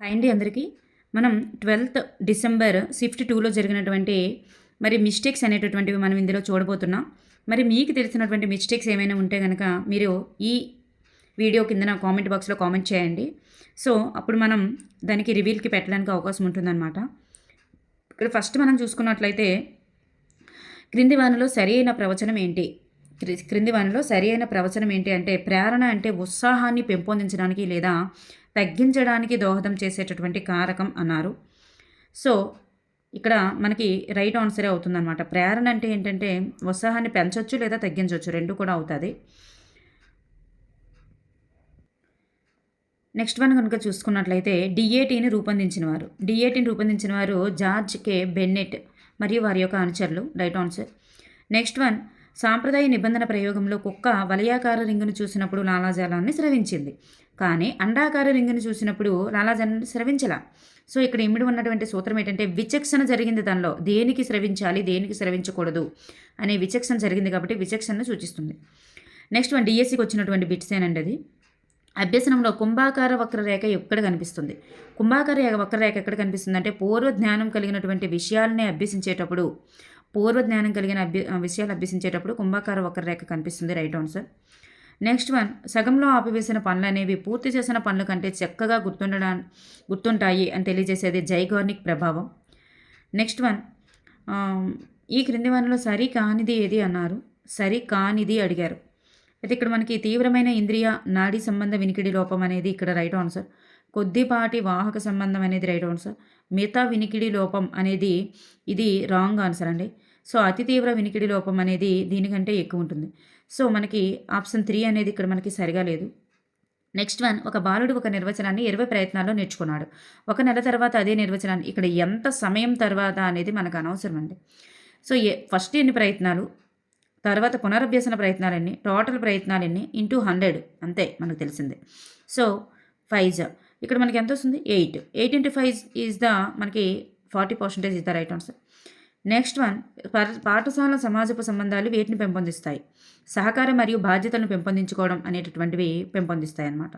Hi అండి అందరికీ. మనం 12th డిసెంబర్ షిఫ్ట్ 2లో జరిగినటువంటి మిస్టేక్స్ అనేటటువంటివి మనం ఇందులో చూడబోతున్నాం. మీకు తెలిసినటువంటి మిస్టేక్స్ ఏమైనా ఉంటే గనక మీరు ఈ వీడియో కిందన కామెంట్ బాక్స్‌లో కామెంట్ చేయండి. సో, అప్పుడు మనం దానికి రివీల్‌కి పెట్టడానికి అవకాశం ఉంటుందన్నమాట. ఇక్కడ ఫస్ట్ మనం చూసుకున్నట్లయితే క్రింది వానిలో సరియైన ప్రవచనం ఏంటి? క్రింది వానిలో సరియైన ప్రవచనం ఏంటి అంటే, ప్రేరణ అంటే ఉత్సాహాన్ని పెంపొందించడానికి లేదా తగ్గించడానికి దోహదం చేసేటటువంటి కారకం అన్నారు. సో, ఇక్కడ మనకి రైట్ ఆన్సరే అవుతుందనమాట. ప్రేరణ అంటే ఏంటంటే ఉత్సాహాన్ని పెంచొచ్చు లేదా తగ్గించొచ్చు, రెండు కూడా అవుతుంది. నెక్స్ట్ వన్ కనుక చూసుకున్నట్లయితే డిఏటీని రూపొందించిన వారు జార్జ్ కే బెన్నెట్ మరియు వారి యొక్క అనుచరులు. Right answer. నెక్స్ట్ వన్, సాంప్రదాయ నిబంధన ప్రయోగంలో కుక్క వలయాకార రింగును చూసినప్పుడు లాలాజలాన్ని స్రవించింది, కానీ అండాకార రింగును చూసినప్పుడు లాలాజలాన్ని స్రవించలా. సో, ఇక్కడ ఇమిడి ఉన్నటువంటి సూత్రం ఏంటంటే విచక్షణ జరిగింది దానిలో, దేనికి స్రవించాలి దేనికి స్రవించకూడదు అనే విచక్షణ జరిగింది కాబట్టి విచక్షణను సూచిస్తుంది. నెక్స్ట్ వన్, డిఎస్సికి వచ్చినటువంటి బిట్స్ ఏనండి అది. అభ్యసనంలో కుంభాకార వక్రరేఖ ఎక్కడ కనిపిస్తుంది? కుంభాకార వక్రరేఖ ఎక్కడ కనిపిస్తుంది అంటే పూర్వ జ్ఞానం కలిగినటువంటి విషయాలని అభ్యసించేటప్పుడు విషయాలు అభ్యసించేటప్పుడు కుంభాకార వక్రరేఖ కనిపిస్తుంది. Right answer. నెక్స్ట్ వన్, సగంలో ఆపివేసిన పనులు అనేవి పూర్తి చేసిన పనుల కంటే చక్కగా గుర్తుంటాయి అని తెలియజేసేది జైగార్నిక్ ప్రభావం. నెక్స్ట్ వన్, ఈ క్రింది వానిలో సరి కానిది ఏది అన్నారు. సరి కానిది అడిగారు. అయితే ఇక్కడ మనకి తీవ్రమైన ఇంద్రియ నాడీ సంబంధ వినికిడి లోపం అనేది ఇక్కడ రైట్ ఆన్సర్. కొద్దిపాటి వాహక సంబంధం అనేది రైట్ ఆన్సర్. మిగతా వినికిడి లోపం అనేది ఇది రాంగ్ ఆన్సర్ అండి. సో, అతి తీవ్ర వినికిడి లోపం అనేది దీనికంటే ఎక్కువ ఉంటుంది. సో, మనకి ఆప్షన్ 3 అనేది ఇక్కడ మనకి సరిగా లేదు. నెక్స్ట్ వన్, ఒక బాలుడు ఒక నిర్వచనాన్ని 20 ప్రయత్నాల్లో నేర్చుకున్నాడు. ఒక నెల తర్వాత అదే నిర్వచనాన్ని, ఇక్కడ ఎంత సమయం తర్వాత అనేది మనకు అనవసరం అండి. సో, ఫస్ట్ ఎన్ని ప్రయత్నాలు, తర్వాత పునరభ్యసన ప్రయత్నాలన్నీ, టోటల్ ప్రయత్నాలన్నీ ఇంటూ 100 అంతే మనకు తెలిసిందే. సో, 5 ఇక్కడ మనకి ఎంత వస్తుంది? 8 ఇంటూ 5 ఈజ్ ద మనకి 40% is the right answer. Next one, పాఠశాల సమాజపు సంబంధాలు వేటిని పెంపొందిస్తాయి? సహకారం మరియు బాధ్యతలను పెంపొందించుకోవడం అనేటటువంటివి పెంపొందిస్తాయి అన్నమాట.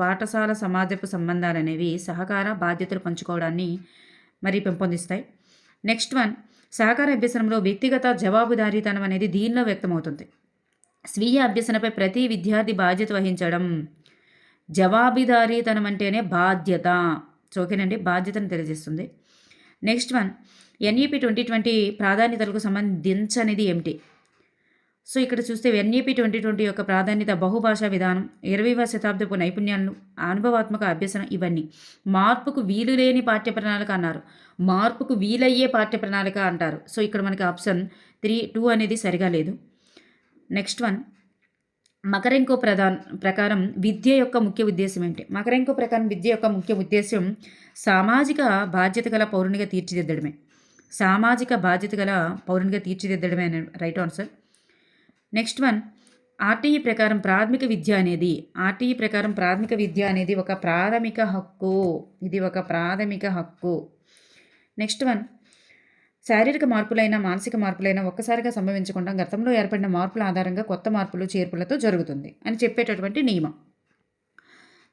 పాఠశాల సమాజపు సంబంధాలు అనేవి సహకార బాధ్యతలు పంచుకోవడాన్ని పెంపొందిస్తాయి. నెక్స్ట్ వన్, సహకార అభ్యసనంలో వ్యక్తిగత జవాబుదారీతనం అనేది దీనిలో వ్యక్తమవుతుంది. స్వీయ అభ్యసనపై ప్రతి విద్యార్థి బాధ్యత వహించడం. జవాబుదారీతనం అంటేనే బాధ్యత. ఓకేనండి, బాధ్యతను తెలియజేస్తుంది. నెక్స్ట్ వన్, ఎన్ఈపి 2020 ప్రాధాన్యతలకు సంబంధించనిది ఏమిటి? సో, ఇక్కడ చూస్తే ఎన్ఈపి 2020 యొక్క ప్రాధాన్యత బహుభాషా విధానం, 20వ శతాబ్దపు నైపుణ్యాలను, అనుభవాత్మక అభ్యసనం, ఇవన్నీ. మార్పుకు వీలు లేని పాఠ్య ప్రణాళిక అన్నారు. మార్పుకు వీలయ్యే పాఠ్య ప్రణాళిక అంటారు. సో, ఇక్కడ మనకి ఆప్షన్ 2 అనేది సరిగా లేదు. నెక్స్ట్ వన్, మకరెంకో ప్రకారం విద్య యొక్క ముఖ్య ఉద్దేశం ఏంటి? మకరెంకో ప్రకారం విద్య యొక్క ముఖ్య ఉద్దేశం సామాజిక బాధ్యత గల పౌరునిగా తీర్చిదిద్దడమే. అనే right answer. Next one, RTE ప్రకారం ప్రాథమిక విద్య అనేది ఒక ప్రాథమిక హక్కు. ఇది ఒక ప్రాథమిక హక్కు. నెక్స్ట్ వన్, శారీరక మార్పులైన మానసిక మార్పులైన ఒక్కసారిగా సంభవించకుండా గతంలో ఏర్పడిన మార్పుల ఆధారంగా కొత్త మార్పులు చేర్పులతో జరుగుతుంది అని చెప్పేటటువంటి నియమం.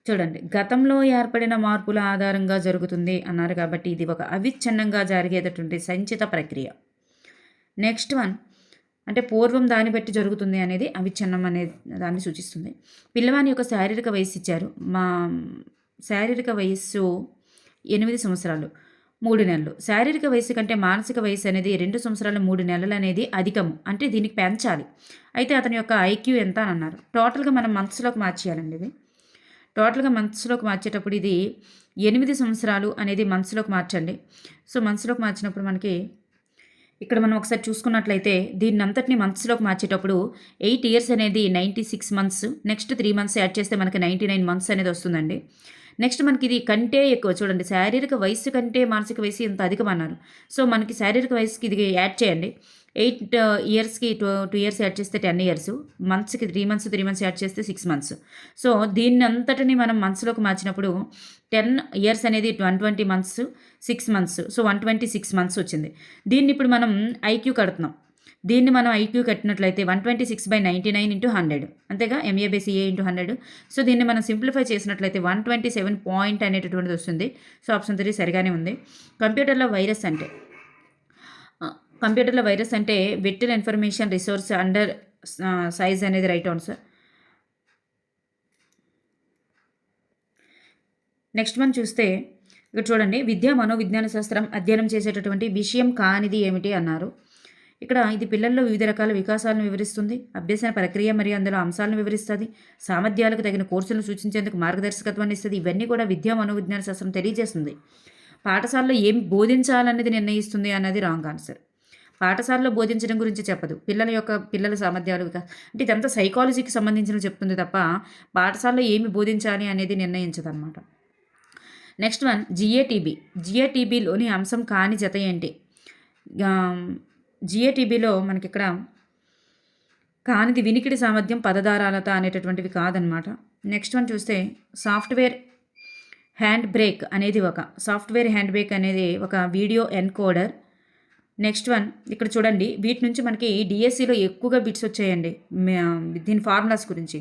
చూడండి, గతంలో ఏర్పడిన మార్పుల ఆధారంగా జరుగుతుంది అన్నారు కాబట్టి ఇది ఒక అవిచ్ఛిన్నంగా జరిగేటటువంటి సంచిత ప్రక్రియ. నెక్స్ట్ వన్, అంటే పూర్వం దాన్ని బట్టి జరుగుతుంది అనేది అవిచ్ఛిన్నం అనే దాన్ని సూచిస్తుంది. పిల్లవాని యొక్క శారీరక వయస్సు ఇచ్చారు. మా శారీరక వయస్సు 8 సంవత్సరాలు 3 నెలలు. శారీరక వయస్సు కంటే మానసిక వయస్సు అనేది 2 సంవత్సరాలు 3 నెలలు అనేది అధికము, అంటే దీనికి పెంచాలి. అయితే అతని యొక్క ఐక్యూ ఎంత అని అన్నారు. టోటల్గా మనం మంత్స్లోకి మార్చేయాలండి. ఇది టోటల్గా మంత్స్లోకి మార్చేటప్పుడు ఇది 8 సంవత్సరాలు అనేది మంత్స్లోకి మార్చండి. సో, మంత్స్లోకి మార్చినప్పుడు మనకి ఇక్కడ మనం ఒకసారి చూసుకున్నట్లయితే దీన్ని అంతటిని మంత్స్లోకి మార్చేటప్పుడు 8 ఇయర్స్ అనేది 96 మంత్స్, నెక్స్ట్ 3 మంత్స్ యాడ్ చేస్తే మనకి 99 మంత్స్ అనేది వస్తుందండి. నెక్స్ట్ మనకి ఇది కంటే ఎక్కువ. చూడండి, శారీరక వయస్సు కంటే మానసిక వయస్సు ఇంత అధికమన్నారు. సో, మనకి శారీరక వయసుకి ఇది యాడ్ చేయండి. 8 ఇయర్స్కి 2 ఇయర్స్ యాడ్ చేస్తే 10 ఇయర్స్, మంత్స్కి 3 మంత్స్ యాడ్ చేస్తే 6 మంత్స్. సో, దీన్ని అంతటిని మనం మంత్స్లోకి మార్చినప్పుడు 10 ఇయర్స్ అనేది 120 మంత్స్, 6 మంత్స్, సో 126 మంత్స్ వచ్చింది. దీన్ని ఇప్పుడు మనం ఐక్యూ కడుతున్నాం. దీన్ని మనం ఐక్యూ కట్టినట్లయితే 126/99 ఇంటూ 100 అంతేగా, MA/CA ఇంటూ 100. సో దీన్ని మనం సింప్లిఫై చేసినట్లయితే 127 పాయింట్ అనేటటువంటిది వస్తుంది. సో ఆప్షన్ 3 సరిగానే ఉంది. కంప్యూటర్లో వైరస్ అంటే virtual information resource under size అనేది రైట్ ఆన్సర్. నెక్స్ట్ మనం చూస్తే ఇక్కడ చూడండి, విద్యా మనోవిజ్ఞాన శాస్త్రం అధ్యయనం చేసేటటువంటి విషయం కానిది ఏమిటి అన్నారు. ఇక్కడ ఇది పిల్లల్లో వివిధ రకాల వికాసాలను వివరిస్తుంది, అభ్యసన ప్రక్రియ మరియు అందులో అంశాలను వివరిస్తుంది, సామర్థ్యాలకు తగిన కోర్సులను సూచించేందుకు మార్గదర్శకత్వాన్ని ఇస్తుంది. ఇవన్నీ కూడా విద్యా మనోవిజ్ఞాన శాస్త్రం తెలియజేస్తుంది. పాఠశాలలో ఏం బోధించాలనేది నిర్ణయిస్తుంది అన్నది రాంగ్ ఆన్సర్. పాఠశాలలో బోధించడం గురించి చెప్పదు, పిల్లల సామర్థ్యాలు అంటే ఇదంతా సైకాలజీకి సంబంధించిన చెప్తుంది తప్ప పాఠశాలలో ఏమి బోధించాలి అనేది నిర్ణయించదు అనమాట. నెక్స్ట్ వన్ జిఏటీబీలోని అంశం కాని జత ఏంటి? జిఏటీబీలో మనకి ఇక్కడ కానిది వినికిడి సామర్థ్యం, పదధారాలత అనేటటువంటివి కాదనమాట. నెక్స్ట్ వన్ చూస్తే సాఫ్ట్వేర్ హ్యాండ్ బ్రేక్ అనేది ఒక వీడియో ఎన్కోడర్. నెక్స్ట్ వన్ ఇక్కడ చూడండి, వీటి నుంచి మనకి డిఎస్సిలో ఎక్కువగా బిట్స్ వచ్చాయండి. దీని ఫార్ములాస్ గురించి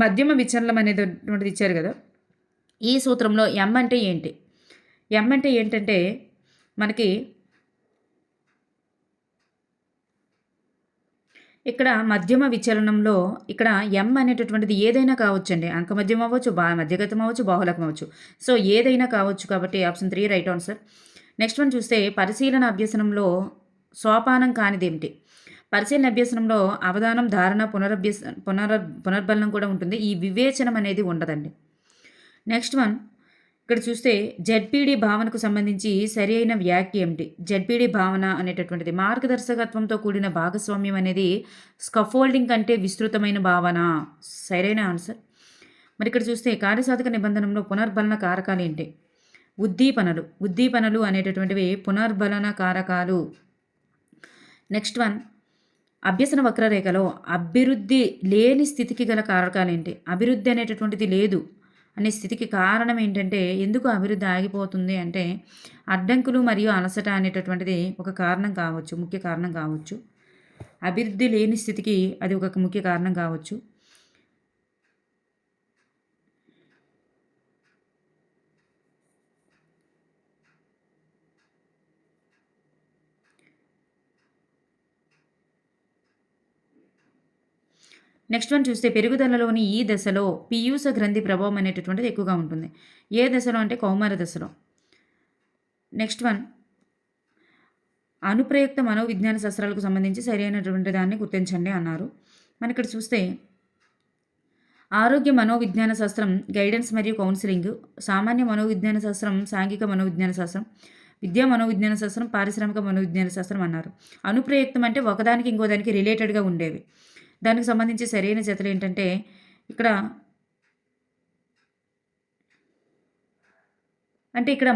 మధ్యమ విచలనం అనేటువంటిది ఇచ్చారు కదా. ఈ సూత్రంలో ఎం అంటే ఏంటి? ఎం అంటే ఏంటంటే మనకి ఇక్కడ మధ్యమ విచలనంలో ఇక్కడ ఎం అనేటటువంటిది ఏదైనా కావచ్చండి. అంకమధ్యం అవ్వచ్చు, మధ్యగతం అవ్వచ్చు, బాహుళకం అవ్వచ్చు. సో ఏదైనా కావచ్చు కాబట్టి option 3 right answer. Next one చూస్తే పరిశీలన అభ్యసనంలో సోపానం కానిదేమిటి? పరిశీలన అభ్యసనంలో అవధానం, ధారణ, పునర్బలనం కూడా ఉంటుంది. ఈ వివేచనం అనేది ఉండదండి. నెక్స్ట్ వన్ ఇక్కడ చూస్తే జెడ్పీడి భావనకు సంబంధించి సరి అయిన వ్యాఖ్య ఏమిటి? జెడ్పీడి భావన అనేటటువంటిది మార్గదర్శకత్వంతో కూడిన భాగస్వామ్యం అనేది స్కఫోల్డింగ్ కంటే విస్తృతమైన భావన. సరైన ఆన్సర్. మరి ఇక్కడ చూస్తే కార్యసాధక నిబంధనలో పునర్బలన కారకాలు ఏంటి? ఉద్దీపనలు అనేటటువంటివి పునర్బలన కారకాలు. నెక్స్ట్ వన్ అభ్యసన వక్రరేఖలో అభివృద్ధి లేని స్థితికి గల కారకాలు ఏంటి? అభివృద్ధి అనేటటువంటిది లేదు అనే స్థితికి కారణం ఏంటంటే, ఎందుకు అభివృద్ధి ఆగిపోతుంది అంటే అడ్డంకులు మరియు అలసట అనేటటువంటిది ఒక కారణం కావచ్చు, ముఖ్య కారణం కావచ్చు. అభివృద్ధి లేని స్థితికి అది ఒక ముఖ్య కారణం కావచ్చు. నెక్స్ట్ వన్ చూస్తే పెరుగుదలలోని ఈ దశలో పీయూస గ్రంథి ప్రభావం అనేటటువంటిది ఎక్కువగా ఉంటుంది. ఏ దశలో అంటే కౌమార దశలో. నెక్స్ట్ వన్ అనుప్రయుక్త మనోవిజ్ఞాన శాస్త్రాలకు సంబంధించి సరైనటువంటి దాన్ని గుర్తించండి అన్నారు. మన ఇక్కడ చూస్తే ఆరోగ్య మనోవిజ్ఞాన శాస్త్రం గైడెన్స్ మరియు కౌన్సిలింగ్, సామాన్య మనోవిజ్ఞాన శాస్త్రం సాంఘిక మనోవిజ్ఞాన శాస్త్రం, విద్యా మనోవిజ్ఞాన శాస్త్రం పారిశ్రామిక మనోవిజ్ఞాన శాస్త్రం అన్నారు. అనుప్రయుక్తం అంటే ఒకదానికి ఇంకోదానికి రిలేటెడ్గా ఉండేవి. దానికి సంబంధించి సరైన జతలు ఏంటంటే ఇక్కడ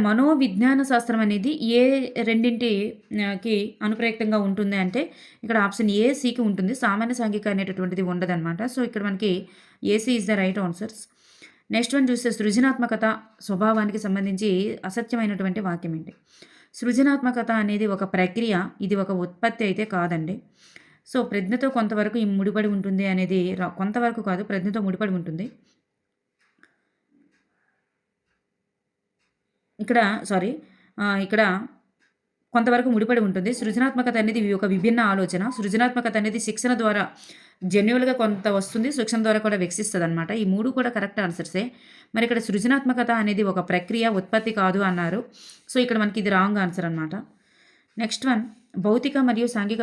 మనోవిజ్ఞాన శాస్త్రం అనేది ఏ రెండింటికి అనుప్రయుక్తంగా ఉంటుంది అంటే ఇక్కడ ఆప్షన్ ఏ, సికి ఉంటుంది. సామాన్య సాంఘిక అనేటటువంటిది ఉండదన్నమాట. సో ఇక్కడ మనకి AC is the right answers. Next one చూస్తే సృజనాత్మకత స్వభావానికి సంబంధించి అసత్యమైనటువంటి వాక్యం ఏంటి? సృజనాత్మకత అనేది ఒక ప్రక్రియ, ఇది ఒక ఉత్పత్తి అయితే కాదండి. సో ప్రజ్ఞతో కొంతవరకు ముడిపడి ఉంటుంది అనేది కొంతవరకు కాదు, ప్రజ్ఞతో ముడిపడి ఉంటుంది. ఇక్కడ కొంతవరకు ముడిపడి ఉంటుంది. సృజనాత్మకత అనేది ఒక విభిన్న ఆలోచన. సృజనాత్మకత అనేది శిక్షణ ద్వారా జెన్యువల్గా కొంత వస్తుంది, శిక్షణ ద్వారా కూడా వికసిస్తుంది అనమాట. ఈ మూడు కూడా కరెక్ట్ ఆన్సర్సే. మరి ఇక్కడ సృజనాత్మకత అనేది ఒక ప్రక్రియ, ఉత్పత్తి కాదు అన్నారు. సో ఇక్కడ మనకి ఇది రాంగ్ ఆన్సర్ అనమాట. నెక్స్ట్ వన్ భౌతిక మరియు సాంఘిక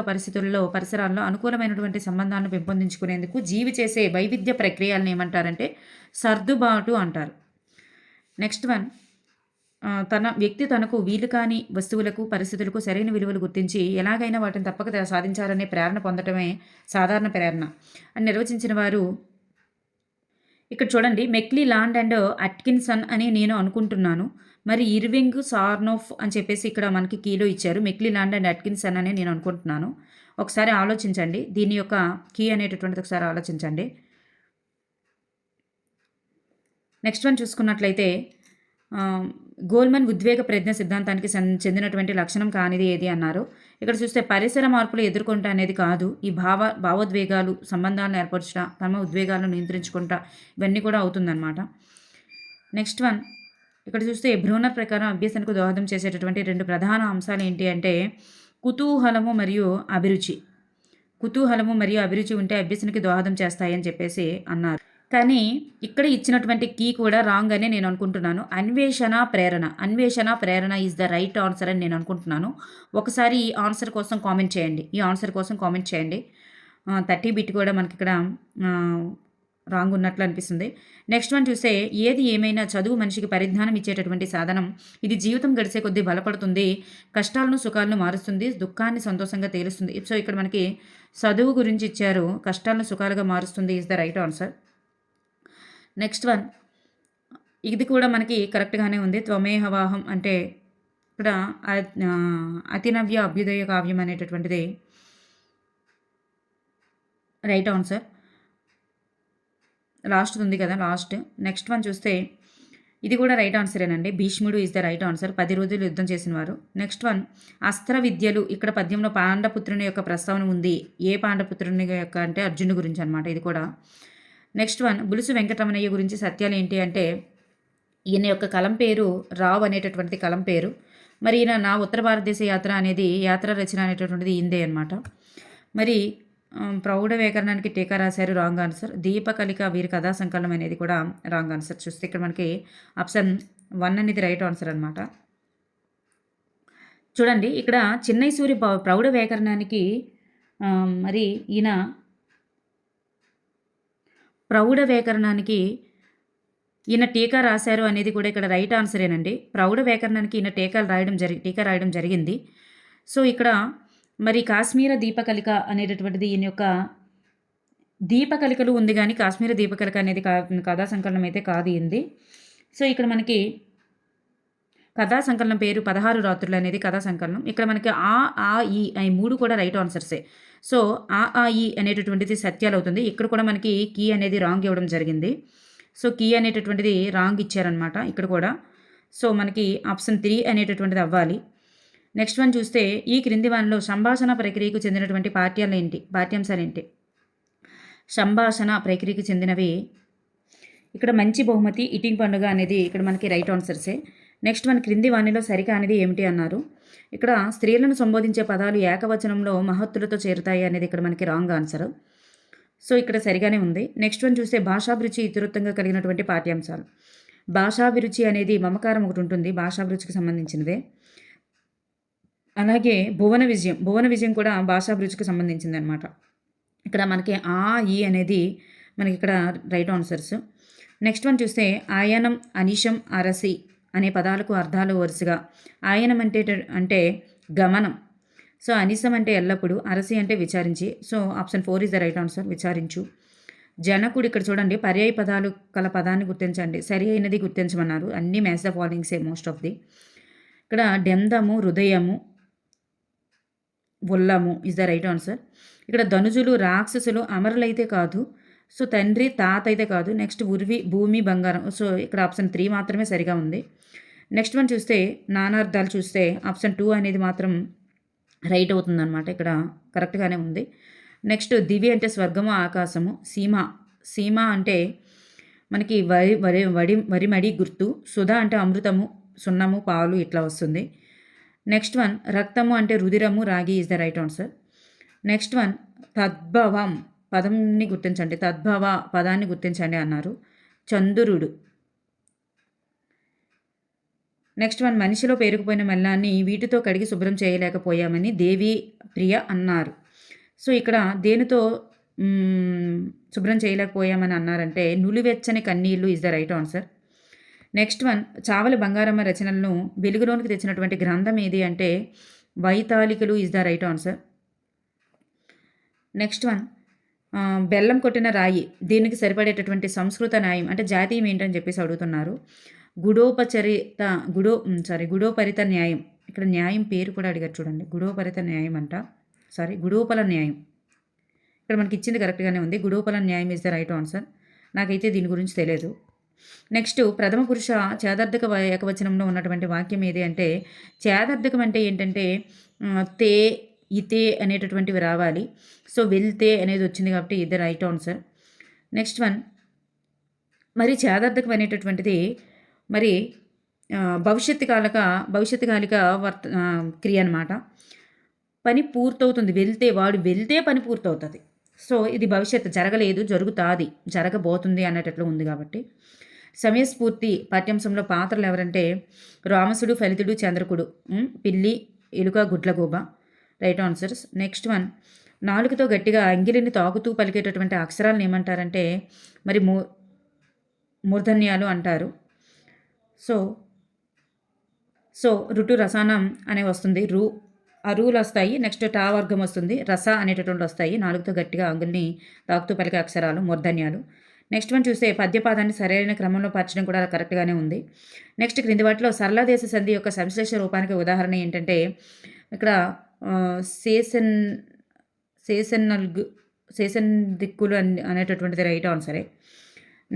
పరిసరాల్లో అనుకూలమైనటువంటి సంబంధాలను పెంపొందించుకునేందుకు జీవి చేసే వైవిధ్య ప్రక్రియలను ఏమంటారంటే సర్దుబాటు అంటారు. నెక్స్ట్ వన్ వ్యక్తి తనకు వీలు కాని వస్తువులకు, పరిస్థితులకు సరైన విలువలు గుర్తించి ఎలాగైనా వాటిని తప్పక సాధించాలనే ప్రేరణ పొందటమే సాధారణ ప్రేరణ అని నిర్వచించిన వారు ఇక్కడ చూడండి. మెక్లీ లాండ్ అండ్ అట్కిన్సన్ అని నేను అనుకుంటున్నాను. మరి ఇర్వింగ్ సార్నోఫ్ అని చెప్పేసి ఇక్కడ మనకి కీలో ఇచ్చారు. మెక్లీ లాండ్ అండ్ అట్కిన్సన్ అని నేను అనుకుంటున్నాను. ఒకసారి ఆలోచించండి, దీని యొక్క కీ అనేటటువంటిది ఒకసారి ఆలోచించండి. నెక్స్ట్ వన్ చూసుకున్నట్లయితే గోల్మన్ ఉద్వేగ ప్రజ్ఞ సిద్ధాంతానికి చెందినటువంటి లక్షణం కానిది ఏది అన్నారు. ఇక్కడ చూస్తే పరిసర మార్పులు ఎదుర్కొంటా అనేది కాదు, ఈ భావోద్వేగాలు సంబంధాలను ఏర్పరచుట, తమ ఉద్వేగాలను నియంత్రించుకుంటా, ఇవన్నీ కూడా అవుతుందన్నమాట. నెక్స్ట్ వన్ ఇక్కడ చూస్తే బ్రూనర్ ప్రకారం అభ్యసనకు దోహదం చేసేటటువంటి 2 ప్రధాన అంశాలు ఏంటి అంటే కుతూహలము మరియు అభిరుచి. కుతూహలము మరియు అభిరుచి ఉంటే అభ్యసనకి దోహదం చేస్తాయని చెప్పేసి అన్నారు. కానీ ఇక్కడ ఇచ్చినటువంటి కీ కూడా రాంగ్ అని నేను అనుకుంటున్నాను. అన్వేషణ ప్రేరణ ఈజ్ ద రైట్ ఆన్సర్ అని నేను అనుకుంటున్నాను. ఒకసారి ఈ ఆన్సర్ కోసం కామెంట్ చేయండి. 30 బిట్ కూడా మనకి ఇక్కడ రాంగ్ ఉన్నట్లు అనిపిస్తుంది. నెక్స్ట్ వన్ చూస్తే ఏది ఏమైనా చదువు మనిషికి పరిజ్ఞానం ఇచ్చేటటువంటి సాధనం. ఇది జీవితం గడిచే కొద్దీ బలపడుతుంది, కష్టాలను సుఖాలను మారుస్తుంది, దుఃఖాన్ని సంతోషంగా తేలుస్తుంది. సో ఇక్కడ మనకి చదువు గురించి ఇచ్చారు, కష్టాలను సుఖాలుగా మారుస్తుంది is the right answer. Next one ఇది కూడా మనకి కరెక్ట్గానే ఉంది. త్వమేహవాహం అంటే ఇక్కడ అతినవ్య అభ్యుదయ కావ్యం అనేటటువంటిది రైట్ ఆన్సర్. లాస్ట్ ఉంది కదా, లాస్ట్. నెక్స్ట్ వన్ చూస్తే ఇది కూడా రైట్ ఆన్సరేనండి. భీష్ముడు ఈజ్ ద రైట్ ఆన్సర్, 10 రోజులు యుద్ధం చేసిన వారు. నెక్స్ట్ వన్ అస్త్ర విద్యలు. ఇక్కడ పద్యంలో పాండపుత్రుని యొక్క ప్రస్తావన ఉంది. ఏ పాండపుత్రుని యొక్క అంటే అర్జునుడి గురించి అనమాట ఇది కూడా. నెక్స్ట్ వన్ బులుసు వెంకటరమణయ్య గురించి సత్యాలు ఏంటి అంటే ఈయన యొక్క కలం పేరు రావ్ అనేటటువంటిది కలం పేరు. మరి ఈయన నా ఉత్తర భారతదేశ యాత్ర అనేది యాత్ర రచన అనేటటువంటిది ఇందే అనమాట. మరి ప్రౌఢ వ్యాకరణానికి టీకా రాశారు, రాంగ్ ఆన్సర్. దీపకలిక వీరి కథా సంకలనం అనేది కూడా రాంగ్ ఆన్సర్. చూస్తే ఇక్కడ మనకి ఆప్షన్ 1 అనేది రైట్ ఆన్సర్ అనమాట. చూడండి ఇక్కడ చిన్నై సూరి ప్రౌఢ వ్యాకరణానికి మరి ఈయన ప్రౌఢ వ్యాకరణానికి ఈయన టీకా రాశారు అనేది కూడా ఇక్కడ రైట్ ఆన్సరేనండి. ప్రౌఢ వ్యాకరణానికి ఈయన టీకా రాయడం జరిగింది. సో ఇక్కడ మరి కాశ్మీర దీపకలిక అనేటటువంటిది ఈయన యొక్క దీపకలికలు ఉంది, కానీ కాశ్మీర దీపకలిక అనేది కథా సంకలనం అయితే కాదు ఇంది. సో ఇక్కడ మనకి కథా సంకలనం పేరు 16 రాత్రులు అనేది కథా సంకలనం. ఇక్కడ మనకి ఆ ఈ 3 కూడా రైట్ ఆన్సర్సే. సో ఆ ఈ అనేటటువంటిది సత్యాలు అవుతుంది. ఇక్కడ కూడా మనకి కీ అనేది రాంగ్ ఇవ్వడం జరిగింది. సో కీ అనేటటువంటిది రాంగ్ ఇచ్చారనమాట ఇక్కడ కూడా. సో మనకి ఆప్షన్ 3 అనేటటువంటిది అవ్వాలి. నెక్స్ట్ వన్ చూస్తే ఈ క్రింది వానిలో సంభాషణ ప్రక్రియకు చెందినటువంటి పాఠ్యాంశాలు ఏంటి? సంభాషణ ప్రక్రియకు చెందినవి ఇక్కడ మంచి బహుమతి, ఈటింగ్ పండుగ అనేది ఇక్కడ మనకి రైట్ ఆన్సర్సే. నెక్స్ట్ వన్ క్రింది వానిలో సరికానిది ఏమిటి అన్నారు. ఇక్కడ స్త్రీలను సంబోధించే పదాలు ఏకవచనంలో మహత్తులతో చేరుతాయి అనేది ఇక్కడ మనకి రాంగ్ ఆన్సర్. సో ఇక్కడ సరిగానే ఉంది. నెక్స్ట్ వన్ చూస్తే భాషాభిరుచి ఇతివృత్తంగా కలిగినటువంటి పాఠ్యాంశాలు. భాషాభిరుచి అనేది మమకారం ఒకటి ఉంటుంది, భాషాభిరుచికి సంబంధించినదే. అలాగే భువన విజయం కూడా భాషాభిరుచికి సంబంధించింది అనమాట. ఇక్కడ మనకి ఆ ఈ అనేది మనకి ఇక్కడ రైట్ ఆన్సర్స్. నెక్స్ట్ వన్ చూస్తే ఆయనం, అనిశం, అరసి అనే పదాలకు అర్థాలు వరుసగా. ఆయనం అంటే గమనం, సో అనిశం అంటే ఎల్లప్పుడు, అరసి అంటే విచారించి. So option 4 is the right answer, విచారించు. జనకుడు ఇక్కడ చూడండి పర్యాయ పదాలు కల పదాన్ని గుర్తించండి, సరి అయినది గుర్తించమన్నారు. అన్నీ మ్యాచ్ ద ఫాలోయింగ్సే మోస్ట్ ఆఫ్ ది. ఇక్కడ డెందము, హృదయము, ఉల్లము ఇస్ ద రైట్ ఆన్సర్. ఇక్కడ ధనుజులు, రాక్షసులు, అమరులైతే కాదు. సో తండ్రి, తాత అయితే కాదు. నెక్స్ట్ ఉర్వి, భూమి, బంగారం. సో ఇక్కడ ఆప్షన్ 3 మాత్రమే సరిగా ఉంది. నెక్స్ట్ వన్ చూస్తే నానార్థాలు చూస్తే ఆప్షన్ 2 అనేది మాత్రం రైట్ అవుతుందన్నమాట. ఇక్కడ కరెక్ట్గానే ఉంది. నెక్స్ట్ దివి అంటే స్వర్గము, ఆకాశము. సీమ అంటే మనకి వరిమడి గుర్తు. సుధ అంటే అమృతము, సున్నము, పాలు ఇట్లా వస్తుంది. నెక్స్ట్ వన్ రక్తము అంటే రుధిరము, రాగి is the right answer. Next one తద్భవం పదాన్ని గుర్తించండి అన్నారు. చంద్రుడు. నెక్స్ట్ వన్ మనిషిలో పేరుకుపోయిన మల్లాన్ని వీటితో కడిగి శుభ్రం చేయలేకపోయామని దేవి ప్రియ అన్నారు. సో ఇక్కడ దేనితో శుభ్రం చేయలేకపోయామని అన్నారంటే నులివెచ్చని కన్నీళ్ళు is the right answer. Next one చావలి బంగారమ్మ రచనలను వెలుగులోనికి తెచ్చినటువంటి గ్రంథం ఏది అంటే వైతాళికలు is the right answer. Next one బెల్లం కొట్టిన రాయి, దీనికి సరిపడేటటువంటి సంస్కృత న్యాయం అంటే జాతీయం ఏంటని చెప్పేసి అడుగుతున్నారు. గుడోపరిత న్యాయం. ఇక్కడ న్యాయం పేరు కూడా అడిగారు చూడండి, గుడోపరిత న్యాయం అంట. గుడోపల న్యాయం. ఇక్కడ మనకి ఇచ్చింది కరెక్ట్గానే ఉంది. గుడోపల న్యాయం ఈజ్ ద రైట్ ఆన్సర్. నాకైతే దీని గురించి తెలియదు. నెక్స్ట్ ప్రథమ పురుష చేదర్థక ఏకవచనంలో ఉన్నటువంటి వాక్యం ఏది అంటే, చేదర్థకం అంటే ఏంటంటే తే, ఇతే అనేటటువంటివి రావాలి. సో వెళ్తే అనేది వచ్చింది కాబట్టి ఇది రైట్ ఆన్సర్. నెక్స్ట్ వన్, మరి చేదర్థకం అనేటటువంటిది మరి భవిష్యత్తు కాలిక క్రియ అనమాట. పని పూర్తవుతుంది, వాడు వెళ్తే పని పూర్తవుతుంది. సో ఇది భవిష్యత్తు, జరగలేదు, జరుగుతాది, జరగబోతుంది అన్నట్లు ఉంది కాబట్టి. సమయస్ఫూర్తి పాఠ్యాంశంలో పాత్రలు ఎవరంటే రామసుడు, ఫలితుడు, చంద్రకుడు, పిల్లి, ఎలుక, గుడ్లగూబ రైట్ ఆన్సర్స్. నెక్స్ట్ వన్, నాలుగుతో గట్టిగా అంగిలిని తాకుతూ పలికేటటువంటి అక్షరాలను ఏమంటారంటే మరి మూర్ధన్యాలు అంటారు. సో రుటు రసానం అనే వస్తుంది, ఆ రూలు వస్తాయి. నెక్స్ట్ టా వర్గం వస్తుంది, రస అనేటటువంటి వస్తాయి. నాలుగుతో గట్టిగా అంగుల్ని తాకుతూ పలికే అక్షరాలు మూర్ధన్యాలు. నెక్స్ట్ వన్ చూస్తే పద్యపాదాన్ని సరైన క్రమంలో పరచడం కూడా కరెక్ట్గానే ఉంది. నెక్స్ట్ క్రింది వాటిలో సరళ దేశ సంధి యొక్క సంశ్లేష రూపానికి ఉదాహరణ ఏంటంటే ఇక్కడ సేసన్ దిక్కులు అనేటటువంటిది రైట్ ఆన్సరే.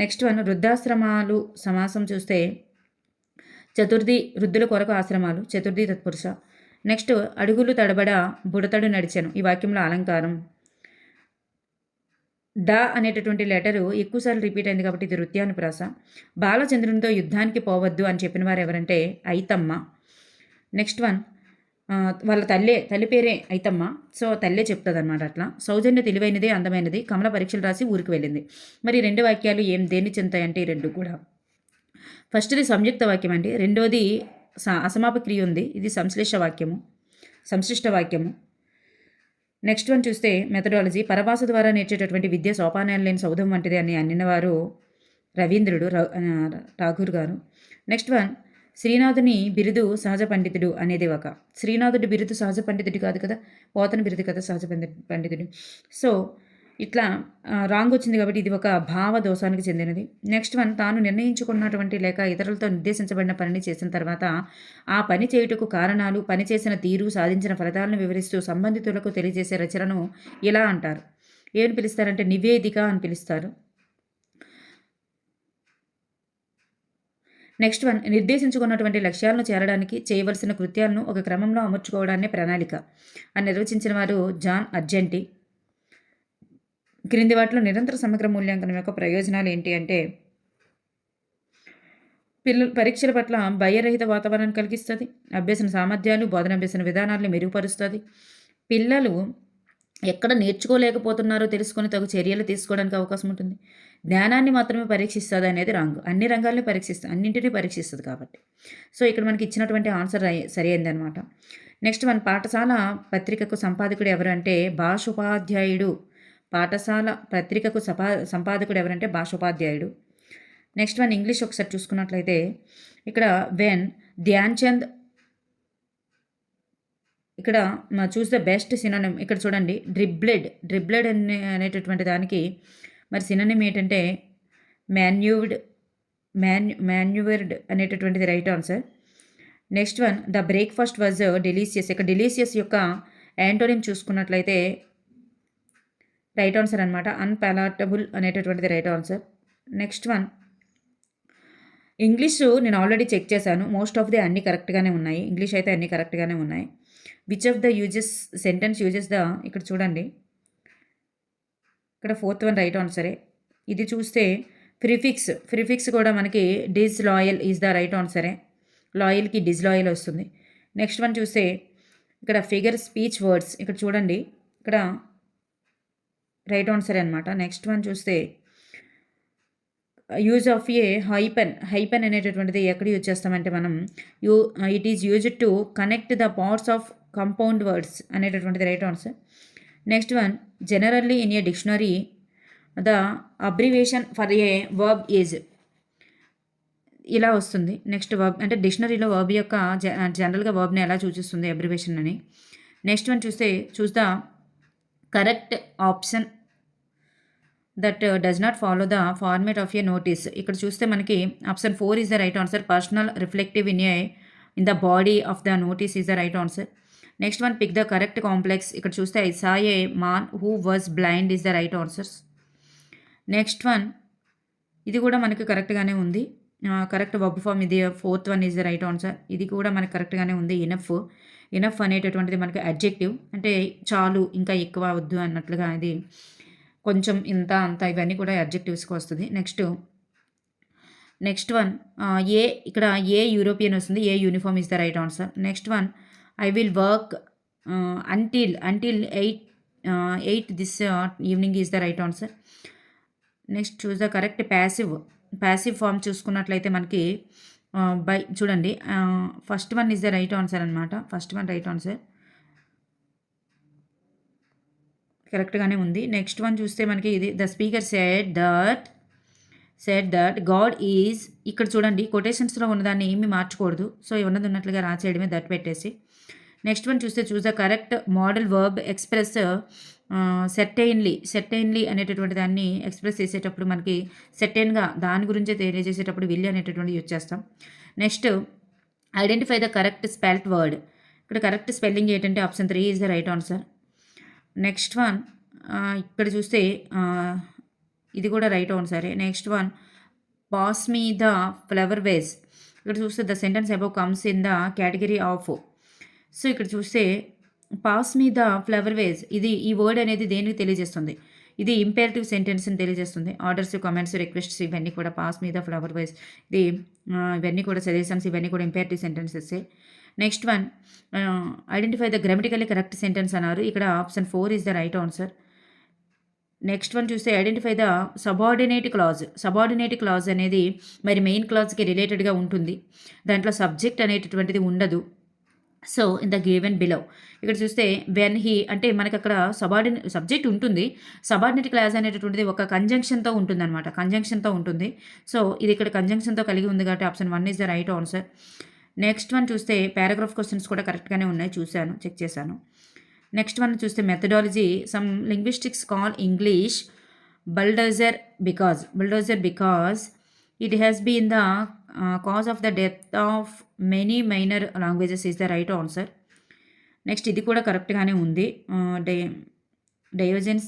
నెక్స్ట్ వన్, వృద్ధాశ్రమాలు సమాసం చూస్తే చతుర్థి, వృద్ధుల కొరకు ఆశ్రమాలు, చతుర్థి తత్పురుష. నెక్స్ట్, అడుగులు తడబడ బుడతడు నడిచాను, ఈ వాక్యంలో అలంకారం. డా అనేటటువంటి లెటరు ఎక్కువసార్లు రిపీట్ అయింది కాబట్టి ఇది వృత్యానుప్రాస. బాలచంద్రునితో యుద్ధానికి పోవద్దు అని చెప్పిన వారు ఎవరంటే ఐతమ్మ. నెక్స్ట్ వన్, వాళ్ళ తల్లి పేరే ఐతమ్మ. సో తల్లే చెప్తుంది అనమాట. అట్లా సౌజన్య తెలివైనది, అందమైనది, కమల పరీక్షలు రాసి ఊరికి వెళ్ళింది. మరి రెండు వాక్యాలు దేన్ని చెందుతాయంటే ఈ రెండు కూడా. ఫస్ట్ది సంయుక్త వాక్యం అండి, రెండోది అసమాప క్రియ ఉంది, ఇది సంశ్లిష్ట వాక్యము. నెక్స్ట్ వన్ చూస్తే మెథడాలజీ, పరభాష ద్వారా నేర్చేటటువంటి విద్య సోపానాలు లేని సౌధం వంటిది అని అన్నినవారు రవీంద్రుడు, ఠాగూర్ గారు. నెక్స్ట్ వన్, శ్రీనాథుని బిరుదు సహజ పండితుడు అనేది శ్రీనాథుడి బిరుదు సహజ పండితుడు కాదు కదా, పోతన బిరుదు కదా సహజ పండితుడు. సో ఇట్లా రాంగ్ వచ్చింది కాబట్టి ఇది ఒక భావ దోషానికి చెందినది. నెక్స్ట్ వన్, తాను నిర్ణయించుకున్నటువంటి లేక ఇతరులతో నిర్దేశించబడిన పనిని చేసిన తర్వాత ఆ పని చేయుటకు కారణాలు, పని చేసిన తీరు, సాధించిన ఫలితాలను వివరిస్తూ సంబంధితులకు తెలియజేసే రచనను ఇలా అంటారు. ఏమని పిలుస్తారంటే నివేదిక అని పిలుస్తారు. నెక్స్ట్ వన్, నిర్దేశించుకున్నటువంటి లక్ష్యాలను చేరడానికి చేయవలసిన కృత్యాలను ఒక క్రమంలో అమర్చుకోవడాన్ని ప్రణాళిక అని నిర్వచించిన వారు జాన్ అర్జెంటీ. క్రింది వాటిలో నిరంతర సమగ్ర మూల్యాంకనం యొక్క ప్రయోజనాలు ఏంటి అంటే పరీక్షల పట్ల భయరహిత వాతావరణాన్ని కలిగిస్తుంది, అభ్యసన సామర్థ్యాలు, బోధనాభ్యసన విధానాలను మెరుగుపరుస్తుంది, పిల్లలు ఎక్కడ నేర్చుకోలేకపోతున్నారో తెలుసుకొని తగు చర్యలు తీసుకోవడానికి అవకాశం ఉంటుంది, జ్ఞానాన్ని మాత్రమే పరీక్షిస్తుంది అనేది రాంగ్, అన్ని రంగాల్ని అన్నింటినీ పరీక్షిస్తుంది కాబట్టి. సో ఇక్కడ మనకి ఇచ్చినటువంటి ఆన్సర్ సరి అయిందనమాట. నెక్స్ట్ మన పాఠశాల పత్రికకు సంపాదకుడు ఎవరు అంటే భాషోపాధ్యాయుడు. పాఠశాల పత్రికకు సంపాదకుడు ఎవరంటే భాషోపాధ్యాయుడు. నెక్స్ట్ వన్, ఇంగ్లీష్ ఒకసారి చూసుకున్నట్లయితే ఇక్కడ వెన్ ధ్యాన్ చంద్, ఇక్కడ చూస్ ద బెస్ట్ సినోనిమ్. ఇక్కడ చూడండి, డ్రిబ్లెడ్ అనేటటువంటి దానికి మరి సినోనిమ్ ఏంటంటే మాన్యూవర్డ్ అనేటటువంటిది right answer. Next one, the breakfast was delicious. ఇక్కడ డెలీషియస్ యొక్క యాంటోనిమ్ చూసుకున్నట్లయితే రైట్ ఆన్సర్ అనమాట, అన్పాలటబుల్ అనేటటువంటిది right answer. Next one, English నేను ఆల్రెడీ చెక్ చేశాను, మోస్ట్ ఆఫ్ ది అన్నీ కరెక్ట్గానే ఉన్నాయి, ఇంగ్లీష్ అయితే అన్నీ కరెక్ట్గానే ఉన్నాయి. Which of the sentence uses the, ఇక్కడ చూడండి, ఇక్కడ ఫోర్త్ వన్ రైట్ ఆన్సరే. ఇది చూస్తే ప్రిఫిక్స్ కూడా మనకి డిస్లాయల్ ఈజ్ ద రైట్ ఆన్సరే, లాయల్కి డిస్లాయల్ వస్తుంది. నెక్స్ట్ వన్ చూస్తే ఇక్కడ ఫిగర్ స్పీచ్ వర్డ్స్, ఇక్కడ చూడండి, ఇక్కడ రైట్ ఆన్సర్ అనమాట. నెక్స్ట్ వన్ చూస్తే యూజ్ ఆఫ్ ఏ హైపెన్ అనేటటువంటిది ఎక్కడ యూజ్ చేస్తామంటే మనం it is used to connect the parts of compound words అనేటటువంటిది right answer. Next one, generally in a dictionary the abbreviation for a verb is, ఇలా వస్తుంది. Next verb అంటే డిక్షనరీలో verb యొక్క జనరల్గా వర్బ్ని ఎలా సూచిస్తుంది అబ్రివేషన్ అని. Next one choose the correct option that does not follow the format of a notice. ఇక్కడ చూస్తే మనకి option 4 is the right answer, personal reflective in the body of the notice is the right answer. Next one, pick the correct complex. ఇక్కడ చూస్తే I saw a man who was blind is the right answers. Next one, ఇది కూడా మనకి కరెక్ట్‌గానే ఉంది. Correct verb form ఇది fourth one is the right answer. ఇది కూడా మనకు కరెక్ట్‌గానే ఉంది. ఇనఫ్. ఇనఫ్ అనేటటువంటిది మనకి అడ్జెక్టివ్. అంటే చాలు, ఇంకా ఎక్కువ వద్దు అన్నట్లుగా ఇది కొంచెం, ఇంత, అంత ఇవన్నీ కూడా అడ్జెక్టివ్స్‌కి వస్తది. నెక్స్ట్ వన్ ఏ ఇక్కడ ఏ యూరోపియన్ వస్తుంది. A uniform is the right answer. Next one I will work until 8 this evening is the right answer. Next choose the correct passive form చూసుకున్నట్లయితే మనకి బై చూడండి, first one is the right answer అనమాట. First one right answer కరెక్ట్‌గానే ఉంది. Next one చూస్తే మనకి ఇది the speaker said that God is, ఇక్కడ చూడండి కొటేషన్స్‌లో ఉన్నదాన్ని ఏమి మార్చకూడదు. సో ఉన్నది ఉన్నట్లుగా రాసేయడమే, దట్ పెట్టేసి. నెక్స్ట్ వన్ చూస్తే choose the correct modal verb express certainly అనేటటువంటి దాన్ని ఎక్స్‌ప్రెస్ చేసేటప్పుడు మనకి సెర్టైన్‌గా దాని గురించే తెలియజేసేటప్పుడు విల్ అనేటటువంటిది యూజ్ చేస్తాం. Next identify the correct spelt word. ఇక్కడ కరెక్ట్ స్పెల్లింగ్ ఏంటంటే option 3 is the right answer. Next one ఇక్కడ చూస్తే ఇది కూడా రైట్ ఆన్సరే. Next one pass me the flower vase. ఇక్కడ చూస్తే the sentence above comes in the category of. So ఇక్కడ చూస్తే పాస్ మీ ద ఫ్లవర్ వేస్, ఈ వర్డ్ అనేది దేనికి తెలియజేస్తుంది? ఇది ఇంపేరేటివ్ సెంటెన్స్ని తెలియజేస్తుంది. ఆర్డర్స్, కమెంట్స్, రిక్వెస్ట్స్ ఇవన్నీ కూడా pass me the flower vase, ఇది ఇవన్నీ కూడా సజెషన్స్, ఇవన్నీ కూడా imperative sentences. Next one identify the grammatically correct sentence అన్నారు. ఇక్కడ option 4 is the right answer. Next one చూస్తే ఐడెంటిఫై ద సబార్డినేట్ క్లాజ్ అనేది మరి మెయిన్ క్లాజ్కి రిలేటెడ్గా ఉంటుంది. దాంట్లో సబ్జెక్ట్ అనేటటువంటిది ఉండదు. So in the given below ఇక్కడ చూస్తే వెన్ హీ అంటే మనకి అక్కడ సబ్జెక్ట్ ఉంటుంది. సబార్డినేట్ క్లాజ్ అనేటటువంటిది ఒక కంజంక్షన్తో ఉంటుంది అనమాట. కంజంక్షన్తో ఉంటుంది. సో ఇది ఇక్కడ కంజంక్షన్తో కలిగి ఉంది కాబట్టి option 1 is the right answer. Next one చూస్తే పారాగ్రాఫ్ క్వశ్చన్స్ కూడా కరెక్ట్గానే ఉన్నాయి, చెక్ చేశాను. నెక్స్ట్ వన్ చూస్తే methodology, some linguistics call English bulldozer because it has been the cause of the death of many minor languages is the right answer. Next ఇది కూడా కరెక్ట్గానే ఉంది. Diogenes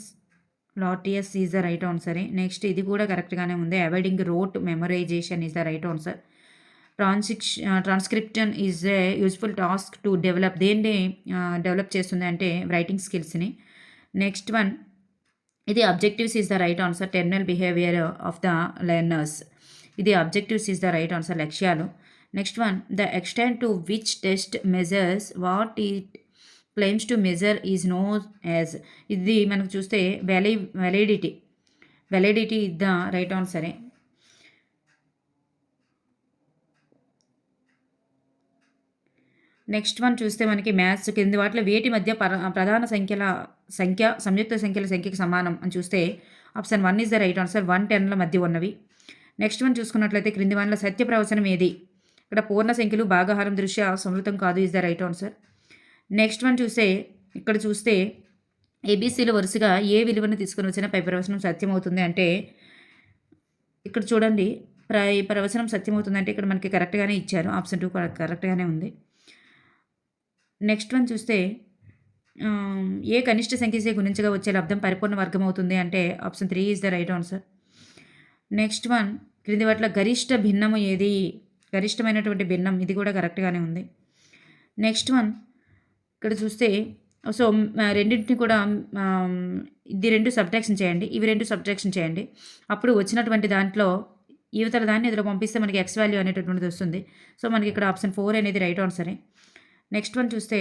Laertius is the right answer. Next ఇది కూడా కరెక్ట్గానే ఉంది. Avoiding rote memorization is the right answer. Transcription is a useful task to develop. దేన్ని develop చేస్తుంది అంటే రైటింగ్ స్కిల్స్ని. నెక్స్ట్ వన్ ఇది objectives is the right answer. Terminal behaviour of the learners, ఇది objectives is the right answer, లక్ష్యాలు. Next one the extent to which test measures what it claims to measure is known as, ఇది మనకు చూస్తే validity is the right ఆన్సరే. Next one చూస్తే మనకి maths కింది వాటిలో వేటి మధ్య ప్రధాన సంఖ్య సంయుక్త సంఖ్యల సంఖ్యకి సమానం అని చూస్తే option 1 is the right answer. 1, 10ల మధ్య ఉన్నవి. నెక్స్ట్ వన్ చూసుకున్నట్లయితే క్రింది వాటిలో సత్య ప్రవచనం ఏది? ఇక్కడ పూర్ణ సంఖ్యలు భాగాహారం దృష్ట్యా సమృతం కాదు is the right answer. Next one ఇక్కడ చూస్తే ఏబీసీలు వరుసగా ఏ విలువను తీసుకుని వచ్చిన పై ప్రవచనం సత్యమవుతుంది అంటే ఇక్కడ చూడండి, ప్రవచనం సత్యమవుతుందంటే ఇక్కడ మనకి కరెక్ట్గానే ఇచ్చారు. ఆప్షన్ 2 కరెక్ట్గానే ఉంది. నెక్స్ట్ వన్ చూస్తే ఏ కనిష్ట సంఖ్యచే గుణించగా వచ్చే లబ్ధం పరిపూర్ణ వర్గం అవుతుంది అంటే option 3 is the right answer. Next one క్రింది వాటిలో గరిష్ట భిన్నము ఏది? గరిష్టమైనటువంటి భిన్నం, ఇది కూడా కరెక్ట్గానే ఉంది. నెక్స్ట్ వన్ ఇక్కడ చూస్తే సో రెండింటిని కూడా ఇది 2 సబ్ట్రాక్షన్ చేయండి, ఇవి 2 సబ్ట్రాక్షన్ చేయండి. అప్పుడు వచ్చినటువంటి దాంట్లో యువతల దాన్ని ఎదురు పంపిస్తే మనకి ఎక్స్ వాల్యూ అనేటటువంటిది వస్తుంది. సో మనకి ఇక్కడ ఆప్షన్ 4 అనేది రైట్ ఆన్సరే. నెక్స్ట్ వన్ చూస్తే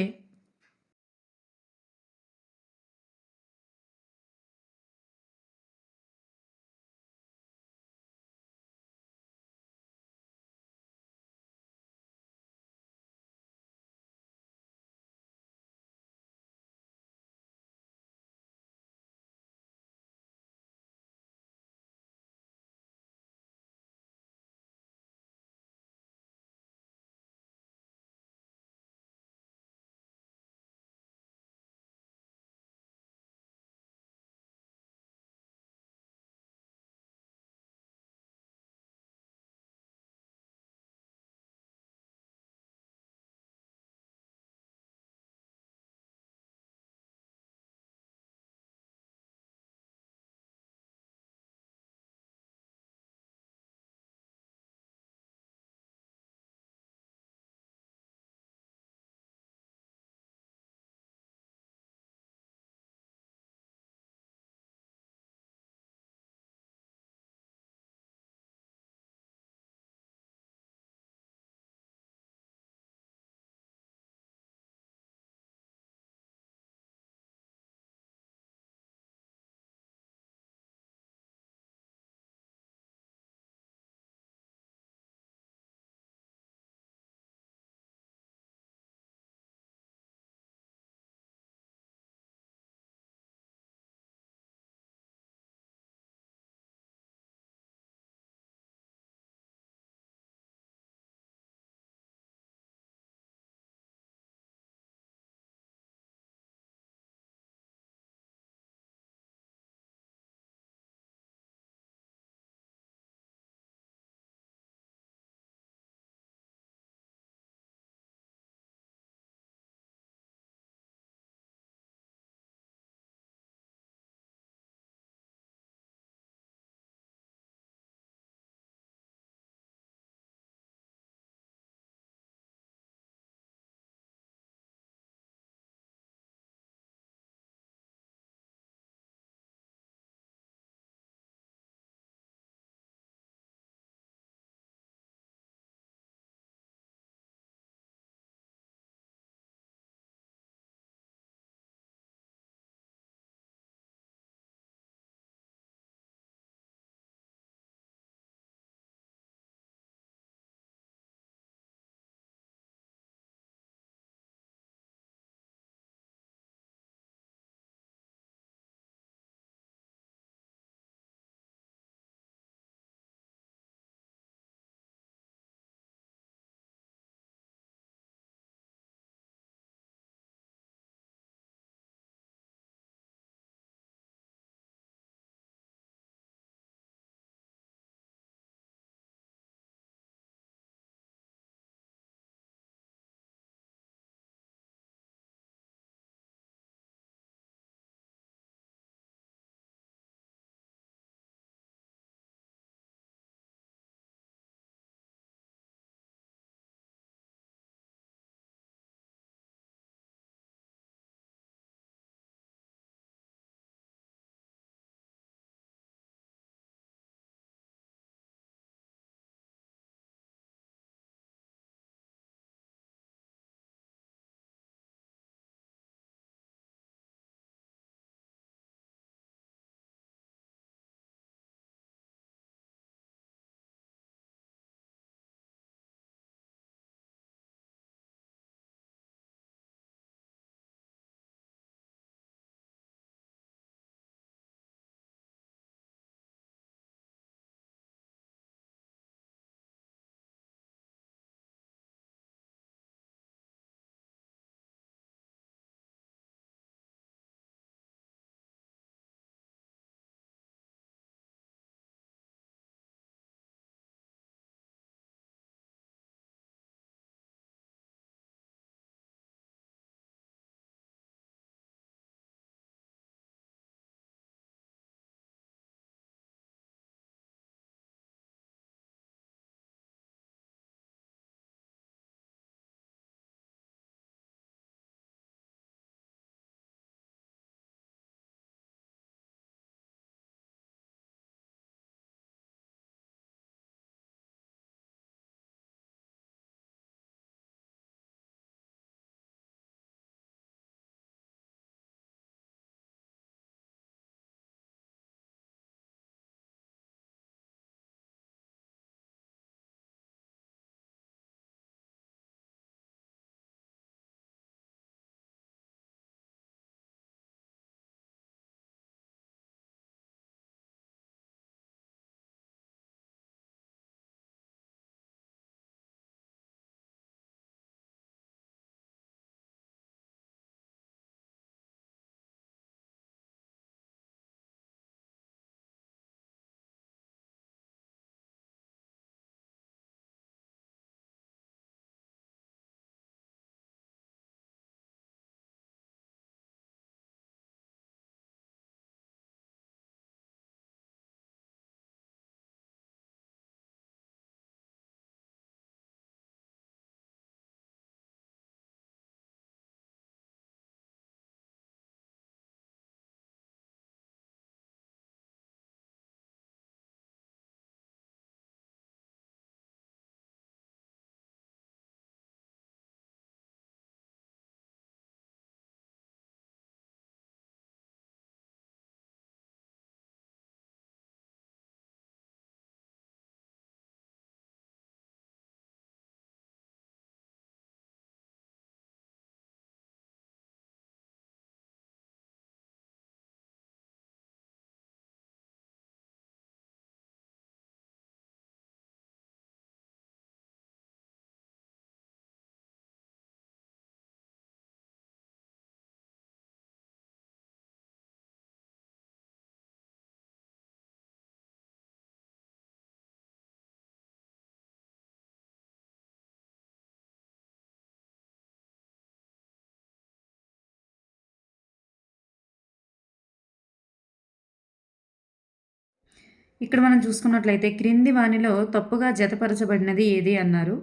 ఇక్కడ మనం చూసుకున్నట్లయితే క్రింది వానిలో తప్పుగా జతపరచబడినది ఏది అన్నారు.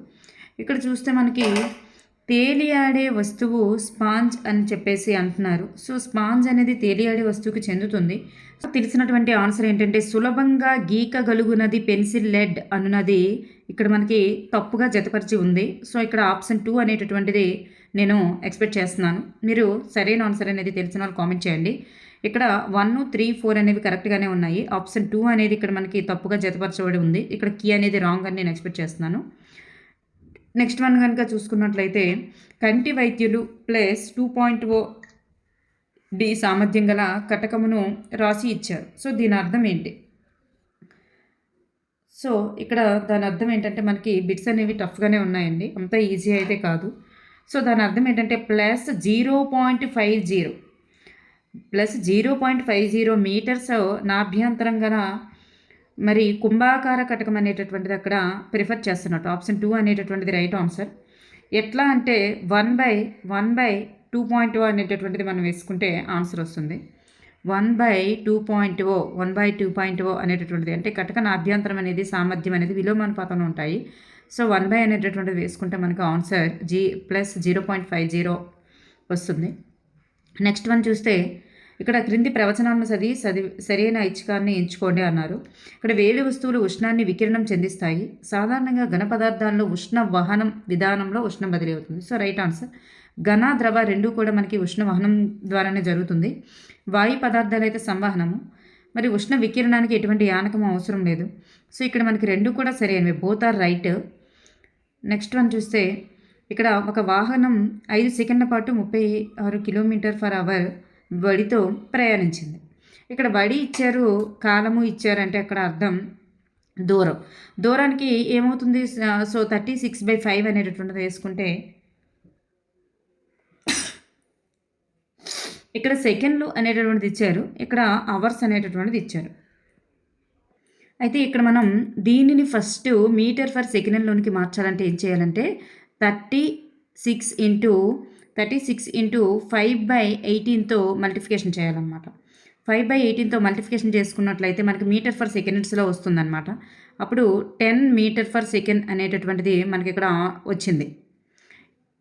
ఇక్కడ చూస్తే మనకి తేలియాడే వస్తువు స్పాంజ్ అని చెప్పేసి అంటున్నారు. సో స్పాంజ్ అనేది తేలియాడే వస్తువుకి చెందుతుంది. తెలిసినటువంటి ఆన్సర్ ఏంటంటే సులభంగా గీకగలుగునది పెన్సిల్ లెడ్ అన్నది ఇక్కడ మనకి తప్పుగా జతపరిచి ఉంది. సో ఇక్కడ ఆప్షన్ 2 అనేటటువంటిది నేను ఎక్స్పెక్ట్ చేస్తున్నాను. మీరు సరైన ఆన్సర్ అనేది తెలిసిన వాళ్ళు కామెంట్ చేయండి. ఇక్కడ 1, 3, 4 అనేవి కరెక్ట్గానే ఉన్నాయి. ఆప్షన్ 2 అనేది ఇక్కడ మనకి తప్పుగా జతపరచబడి ఉంది. ఇక్కడ కీ అనేది రాంగ్ అని నేను ఎక్స్పెక్ట్ చేస్తున్నాను. నెక్స్ట్ వన్ కనుక చూసుకున్నట్లయితే కంటి వైద్యులు ప్లస్ 2.0 డి సామర్థ్యం గల కటకమును రాసి ఇచ్చారు. సో దీని అర్థం ఏంటి? సో ఇక్కడ దాని అర్థం ఏంటంటే మనకి బిట్స్ అనేవి టఫ్గానే ఉన్నాయండి, అంత ఈజీ అయితే కాదు. సో దాని అర్థం ఏంటంటే ప్లస్ 0.50 మీటర్స్ నాభ్యంతరం గల మరి కుంభాకార కటకం అనేటటువంటిది అక్కడ ప్రిఫర్ చేస్తున్నట్టు. ఆప్షన్ 2 అనేటటువంటిది రైట్ ఆన్సర్. ఎట్లా అంటే 1/2.0 అనేటటువంటిది మనం వేసుకుంటే ఆన్సర్ వస్తుంది. 1/2.0 అనేటటువంటిది అంటే కటక నాభ్యంతరం అనేది సామర్థ్యం అనేది విలోమానుపాతంలో ఉంటాయి. సో 1/, అనేటటువంటిది వేసుకుంటే మనకు ఆన్సర్ ప్లస్ 0.50 వస్తుంది. నెక్స్ట్ వన్ చూస్తే ఇక్కడ క్రింది ప్రవచనాలను సరైన ఐచ్ఛికాన్ని ఎంచుకోండి అన్నారు. ఇక్కడ వేడి వస్తువులు ఉష్ణాన్ని వికిరణం చెందిస్తాయి. సాధారణంగా ఘన పదార్థాల్లో ఉష్ణ వహనం విధానంలో ఉష్ణం బదిలీ అవుతుంది. So right answer. ఘన ద్రవ రెండూ కూడా మనకి ఉష్ణ వహనం ద్వారానే జరుగుతుంది. వాయు పదార్థాలు అయితే సంవహనము, మరి ఉష్ణ వికిరణానికి ఎటువంటి యానకం అవసరం లేదు. సో ఇక్కడ మనకి రెండు కూడా సరైనవి, both are right. Next one చూస్తే ఇక్కడ ఒక వాహనం 5 సెకండ్ల పాటు 36 km/h వడితో ప్రయాణించింది. ఇక్కడ వడి ఇచ్చారు, కాలము ఇచ్చారు, అంటే అక్కడ అర్థం దూరానికి ఏమవుతుంది? సో 36/5 అనేటటువంటిది వేసుకుంటే ఇక్కడ సెకండ్లు అనేటటువంటిది ఇచ్చారు, ఇక్కడ అవర్స్ అనేటటువంటిది ఇచ్చారు. అయితే ఇక్కడ మనం దీనిని ఫస్ట్ మీటర్ ఫర్ సెకండ్లోనికి మార్చాలంటే ఏం చేయాలంటే 36 ఇంటూ 5/18తో మల్టిఫికేషన్ చేయాలన్నమాట. 5/18తో మల్టిఫికేషన్ చేసుకున్నట్లయితే మనకి మీటర్ ఫర్ సెకండ్స్లో వస్తుందన్నమాట. అప్పుడు 10 మీటర్ ఫర్ సెకండ్ అనేటటువంటిది మనకి ఇక్కడ వచ్చింది.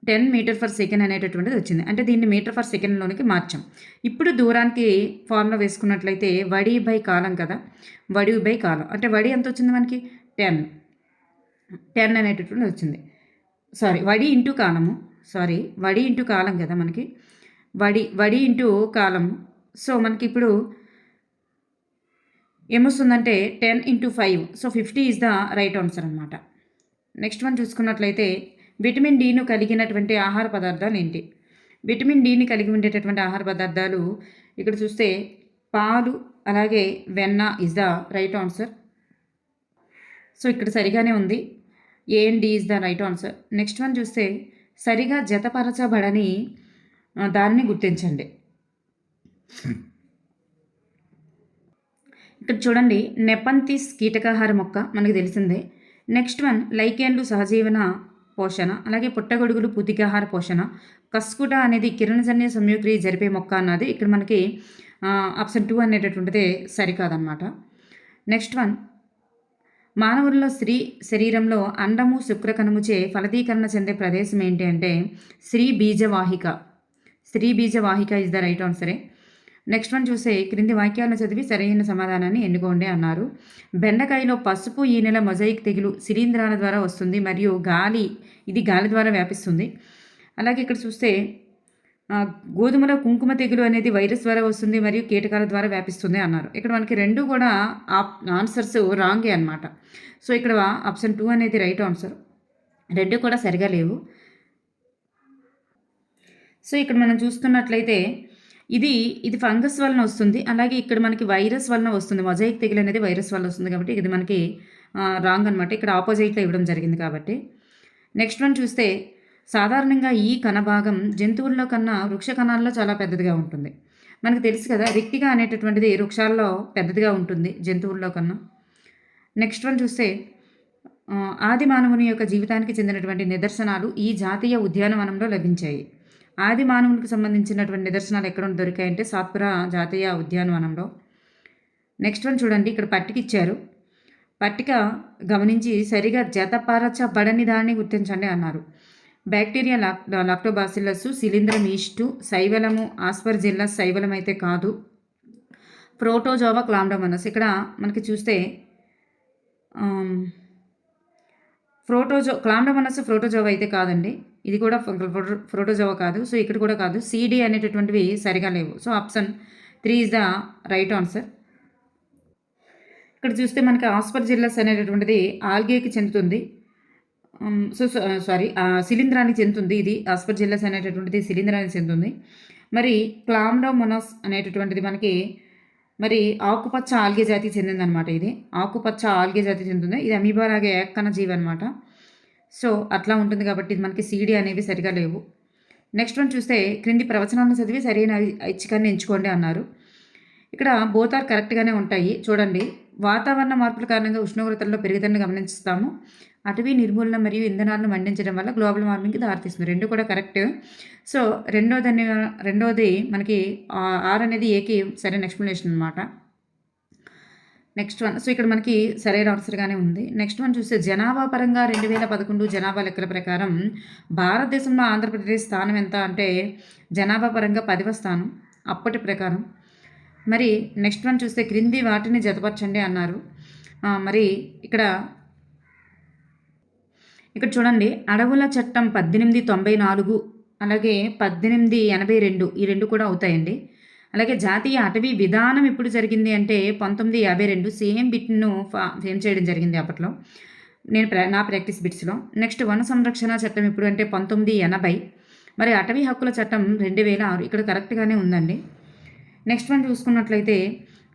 10 మీటర్ ఫర్ సెకండ్ అనేటటువంటిది వచ్చింది. అంటే దీన్ని మీటర్ ఫర్ సెకండ్లోనికి మార్చాం. ఇప్పుడు దూరానికి ఫార్ములా వేసుకున్నట్లయితే వడి బై కాలం కదా, వడి బై కాలం అంటే వడి ఎంత వచ్చింది మనకి 10 అనేటటువంటిది వచ్చింది. వడి ఇంటూ కాలము, వడి ఇంటూ కాలం కదా మనకి, వడి ఇంటూ కాలము. సో మనకి ఇప్పుడు ఏమొస్తుందంటే 10 × 5, so 50 is the right answer అనమాట. నెక్స్ట్ వన్ చూసుకున్నట్లయితే విటమిన్ డిను కలిగినటువంటి ఆహార పదార్థాలు ఏంటి? విటమిన్ డిని కలిగి ఉండేటటువంటి ఆహార పదార్థాలు ఇక్కడ చూస్తే పాలు, అలాగే వెన్న is the right answer. So ఇక్కడ సరిగానే ఉంది, A and D is the right answer. Next one చూస్తే సరిగా జతపరచబడని దానిని గుర్తించండి. ఇక్కడ చూడండి, నెపంతిస్ కీటకాహార మొక్క మనకు తెలిసిందే. నెక్స్ట్ వన్ లైకేన్లు సహజీవన పోషణ, అలాగే పుట్టగొడుగులు పూతికాహార పోషణ. కస్కుట అనేది కిరణజన్య సంయోక్రియ జరిపే మొక్క అన్నది ఇక్కడ మనకి ఆప్షన్ 2 అనేటటువంటిది సరికాదన్నమాట. నెక్స్ట్ వన్ మానవుల్లో స్త్రీ శరీరంలో అండము శుక్రకణముచే ఫలదీకరణ చెందే ప్రదేశం ఏంటి అంటే స్త్రీ బీజవాహిక ఇస్ ద రైట్ ఆన్సరే. నెక్స్ట్ వన్ చూస్తే క్రింది వాక్యాలను చదివి సరైన సమాధానాన్ని ఎన్నుకోండి అన్నారు. బెండకాయలో పసుపు ఈ నెల మొజాయిక్ తెగులు శిలీంధ్రాల ద్వారా వస్తుంది మరియు గాలి ద్వారా వ్యాపిస్తుంది. అలాగే ఇక్కడ చూస్తే గోధుమలో కుంకుమ తెగులు అనేది వైరస్ ద్వారా వస్తుంది మరియు కీటకాల ద్వారా వ్యాపిస్తుంది అన్నారు. ఇక్కడ మనకి రెండు కూడా ఆన్సర్స్ రాంగే అనమాట. సో ఇక్కడ ఆప్షన్ 2 అనేది రైట్ ఆన్సర్, రెండు కూడా సరిగా లేవు. సో ఇక్కడ మనం చూస్తున్నట్లయితే ఇది ఫంగస్ వలన వస్తుంది, అలాగే ఇక్కడ మనకి వైరస్ వలన వస్తుంది. మొజాయిక్ తెగులు అనేది వైరస్ వల్ల వస్తుంది కాబట్టి ఇది మనకి రాంగ్ అనమాట. ఇక్కడ ఆపోజిట్లో ఇవ్వడం జరిగింది కాబట్టి. నెక్స్ట్ వన్ చూస్తే సాధారణంగా ఈ కణభాగం జంతువుల్లో కన్నా వృక్ష కణాల్లో చాలా పెద్దదిగా ఉంటుంది. మనకు తెలుసు కదా, రిక్తిగా అనేటటువంటిది వృక్షాల్లో పెద్దదిగా ఉంటుంది జంతువుల్లో కన్నా. నెక్స్ట్ వన్ చూస్తే ఆది మానవుని యొక్క జీవితానికి చెందినటువంటి నిదర్శనాలు ఈ జాతీయ ఉద్యానవనంలో లభించాయి. ఆది మానవునికి సంబంధించినటువంటి నిదర్శనాలు ఎక్కడ దొరికాయంటే సాత్పురా జాతీయ ఉద్యానవనంలో. నెక్స్ట్ వన్ చూడండి, ఇక్కడ పట్టికిచ్చారు. పట్టిక గమనించి సరిగా జతపరచబడని దాన్ని గుర్తించండి అన్నారు. బ్యాక్టీరియా లాక్టోబాసిల్లస్, శిలీంధ్రం ఈస్టు, శైవలము ఆస్పర్జిల్లస్ శైవలం అయితే కాదు. ప్రోటోజోవా క్లామ్డోమోనాస్ ఇక్కడ మనకి చూస్తే క్లామ్డోమోనాస్ ప్రోటోజోవా అయితే కాదండి. ఇది కూడా ప్రోటోజోవా కాదు. సో ఇక్కడ కూడా కాదు. సిడి అనేటటువంటివి సరిగా లేవు. So option 3 is the right answer. ఇక్కడ చూస్తే మనకి ఆస్పర్జిల్లస్ అనేటటువంటిది ఆల్గేకి చెందుతుంది. శిలీంధ్రానికి చెందుతుంది. ఇది ఆస్పర్జిల్లస్ అనేటటువంటిది శిలీంధ్రానికి చెందుతుంది. మరి క్లామ్డోమోనాస్ అనేటటువంటిది మనకి మరి ఆకుపచ్చ ఆల్గే జాతికి చెందిందనమాట. ఇది ఆకుపచ్చ ఆల్గే జాతికి చెందుతుంది. ఇది అమీబాలాగే ఏకకణ జీవి అనమాట. సో అట్లా ఉంటుంది కాబట్టి ఇది మనకి సిడి అనేవి సరిగా లేవు. నెక్స్ట్ వన్ చూస్తే క్రింది ప్రవచనాలను చదివి సరైన ఐచ్ఛికాన్ని ఎంచుకోండి అన్నారు. ఇక్కడ బోత్ ఆర్ కరెక్ట్గానే ఉంటాయి. చూడండి, వాతావరణ మార్పుల కారణంగా ఉష్ణోగ్రతల్లో పెరుగుదలను గమనిస్తాము. అటవీ నిర్మూలన మరియు ఇంధనాలను మండించడం వల్ల గ్లోబల్ వార్మింగ్కి దారితీస్తుంది. రెండు కూడా కరెక్ట్. సో రెండోది మనకి ఆర్ అనేది ఏకి సరైన ఎక్స్ప్లెనేషన్ అనమాట. నెక్స్ట్ వన్, సో ఇక్కడ మనకి సరైన ఆన్సర్గానే ఉంది. నెక్స్ట్ వన్ చూస్తే జనాభా పరంగా 2011 జనాభా లెక్కల ప్రకారం భారతదేశంలో ఆంధ్రప్రదేశ్ స్థానం ఎంత అంటే జనాభా పరంగా 10వ స్థానం అప్పటి ప్రకారం. మరి నెక్స్ట్ వన్ చూస్తే క్రింది వాటిని జతపరచండి అన్నారు. మరి ఇక్కడ చూడండి, అడవుల చట్టం 1894 అలాగే 1882 ఈ రెండు కూడా అవుతాయండి. అలాగే జాతీయ అటవీ విధానం ఎప్పుడు జరిగింది అంటే 1952 సేమ్ బిట్ను ఫేమ్ చేయడం జరిగింది అప్పట్లో నా ప్రాక్టీస్ బిట్స్లో. నెక్స్ట్ వన సంరక్షణ చట్టం ఎప్పుడు అంటే 1980. మరి అటవీ హక్కుల చట్టం 2006 ఇక్కడ కరెక్ట్గానే ఉందండి. నెక్స్ట్ వన్ చూసుకున్నట్లయితే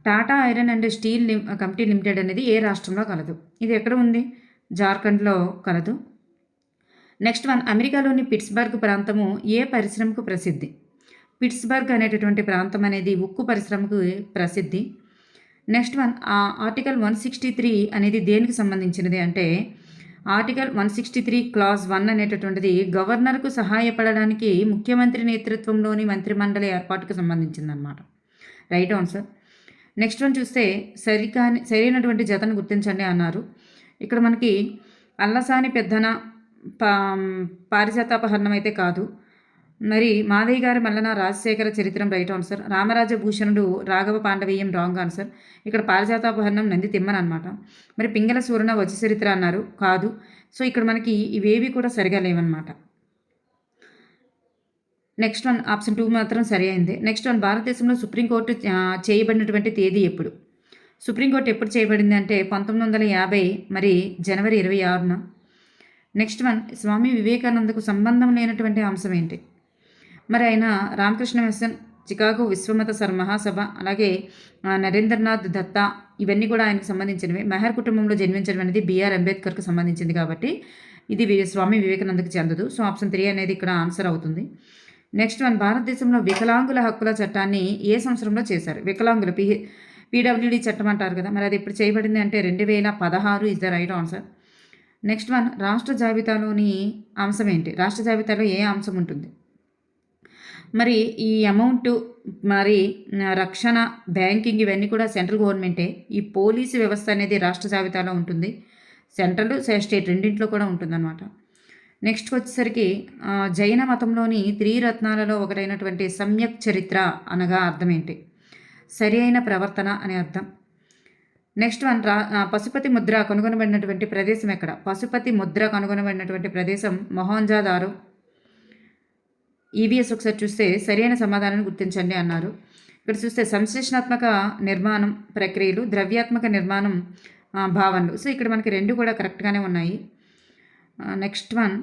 Tata iron and steel company limited అనేది ఏ రాష్ట్రంలో కలదు? ఇది ఎక్కడ ఉంది? జార్ఖండ్లో కలదు. నెక్స్ట్ వన్, అమెరికాలోని పిట్స్బర్గ్ ప్రాంతము ఏ పరిశ్రమకు ప్రసిద్ధి? పిట్స్బర్గ్ అనేటటువంటి ప్రాంతం అనేది ఉక్కు పరిశ్రమకు ప్రసిద్ధి. నెక్స్ట్ వన్, ఆర్టికల్ 163 అనేది దేనికి సంబంధించినది అంటే ఆర్టికల్ 163 క్లాజ్ 1 అనేటటువంటిది గవర్నర్కు సహాయపడడానికి ముఖ్యమంత్రి నేతృత్వంలోని మంత్రిమండలి ఏర్పాటుకు సంబంధించిందనమాట. Right answer. నెక్స్ట్ వన్ చూస్తే సరైనటువంటి జతను గుర్తించండి అన్నారు. ఇక్కడ మనకి అల్లసాని పెద్దన పారిజాతాపహరణం అయితే కాదు. మరి మాదయ్య గారి మల్లన రాజశేఖర చరిత్రం రైట్ ఆన్సర్. రామరాజభూషణుడు రాఘవ పాండవీయం రాంగ్ ఆన్సర్. ఇక్కడ పారిజాతాపహరణం నంది తిమ్మన్ అనమాట. మరి పింగళ సూరణ వచ చరిత్ర అన్నారు కాదు. సో ఇక్కడ మనకి ఇవేవి కూడా సరిగా లేవన్నమాట. నెక్స్ట్ వన్ ఆప్షన్ 2 మాత్రం సరి అయింది. నెక్స్ట్ వన్, భారతదేశంలో సుప్రీంకోర్టు చేయబడినటువంటి తేదీ ఎప్పుడు? సుప్రీంకోర్టు ఎప్పుడు చేయబడింది అంటే 1950 మరి జనవరి 26న. నెక్స్ట్ వన్, స్వామి వివేకానందకు సంబంధం లేనటువంటి అంశం ఏంటి? మరి ఆయన రామకృష్ణ మిషన్, చికాగో విశ్వమత మహాసభ, అలాగే నరేంద్రనాథ్ దత్తా ఇవన్నీ కూడా ఆయనకు సంబంధించినవి. మెహర్ కుటుంబంలో జన్మించడం అనేది బిఆర్ అంబేద్కర్కు సంబంధించింది కాబట్టి ఇది స్వామి వివేకానందకు చెందదు. సో ఆప్షన్ 3 అనేది ఇక్కడ ఆన్సర్ అవుతుంది. నెక్స్ట్ వన్, భారతదేశంలో వికలాంగుల హక్కుల చట్టాన్ని ఏ సంవత్సరంలో చేశారు? వికలాంగుల పీడబ్ల్యూడీ చట్టం అంటారు కదా, మరి అది ఎప్పుడు చేయబడింది అంటే 2016 is the right answer. Next one, రాష్ట్ర జాబితాలోని అంశం ఏంటి? రాష్ట్ర జాబితాలో ఏ అంశం ఉంటుంది? మరి ఈ అమౌంట్, మరి రక్షణ, బ్యాంకింగ్ ఇవన్నీ కూడా సెంట్రల్ గవర్నమెంటే. ఈ పోలీసు వ్యవస్థ అనేది రాష్ట్ర జాబితాలో ఉంటుంది. సెంట్రల్ స్టేట్ రెండింటిలో కూడా ఉంటుందన్నమాట. నెక్స్ట్ వచ్చేసరికి జైన మతంలోని త్రిరత్నాలలో ఒకటైనటువంటి సమ్యక్ చరిత్ర అనగా అర్థం ఏంటి? సరి అయిన ప్రవర్తన అనే అర్థం. నెక్స్ట్ వన్, పశుపతి ముద్ర కనుగొనబడినటువంటి ప్రదేశం ఎక్కడ? పశుపతి ముద్ర కనుగొనబడినటువంటి ప్రదేశం మొహంజోదారో. ఈవీఎస్ ఒకసారి చూస్తే సరైన సమాధానాన్ని గుర్తించండి అన్నారు. ఇక్కడ చూస్తే సంశ్లేషణాత్మక నిర్మాణం ప్రక్రియలు, ద్రవ్యాత్మక నిర్మాణం భావనలు. సో ఇక్కడ మనకి రెండు కూడా కరెక్ట్గానే ఉన్నాయి. నెక్స్ట్ వన్,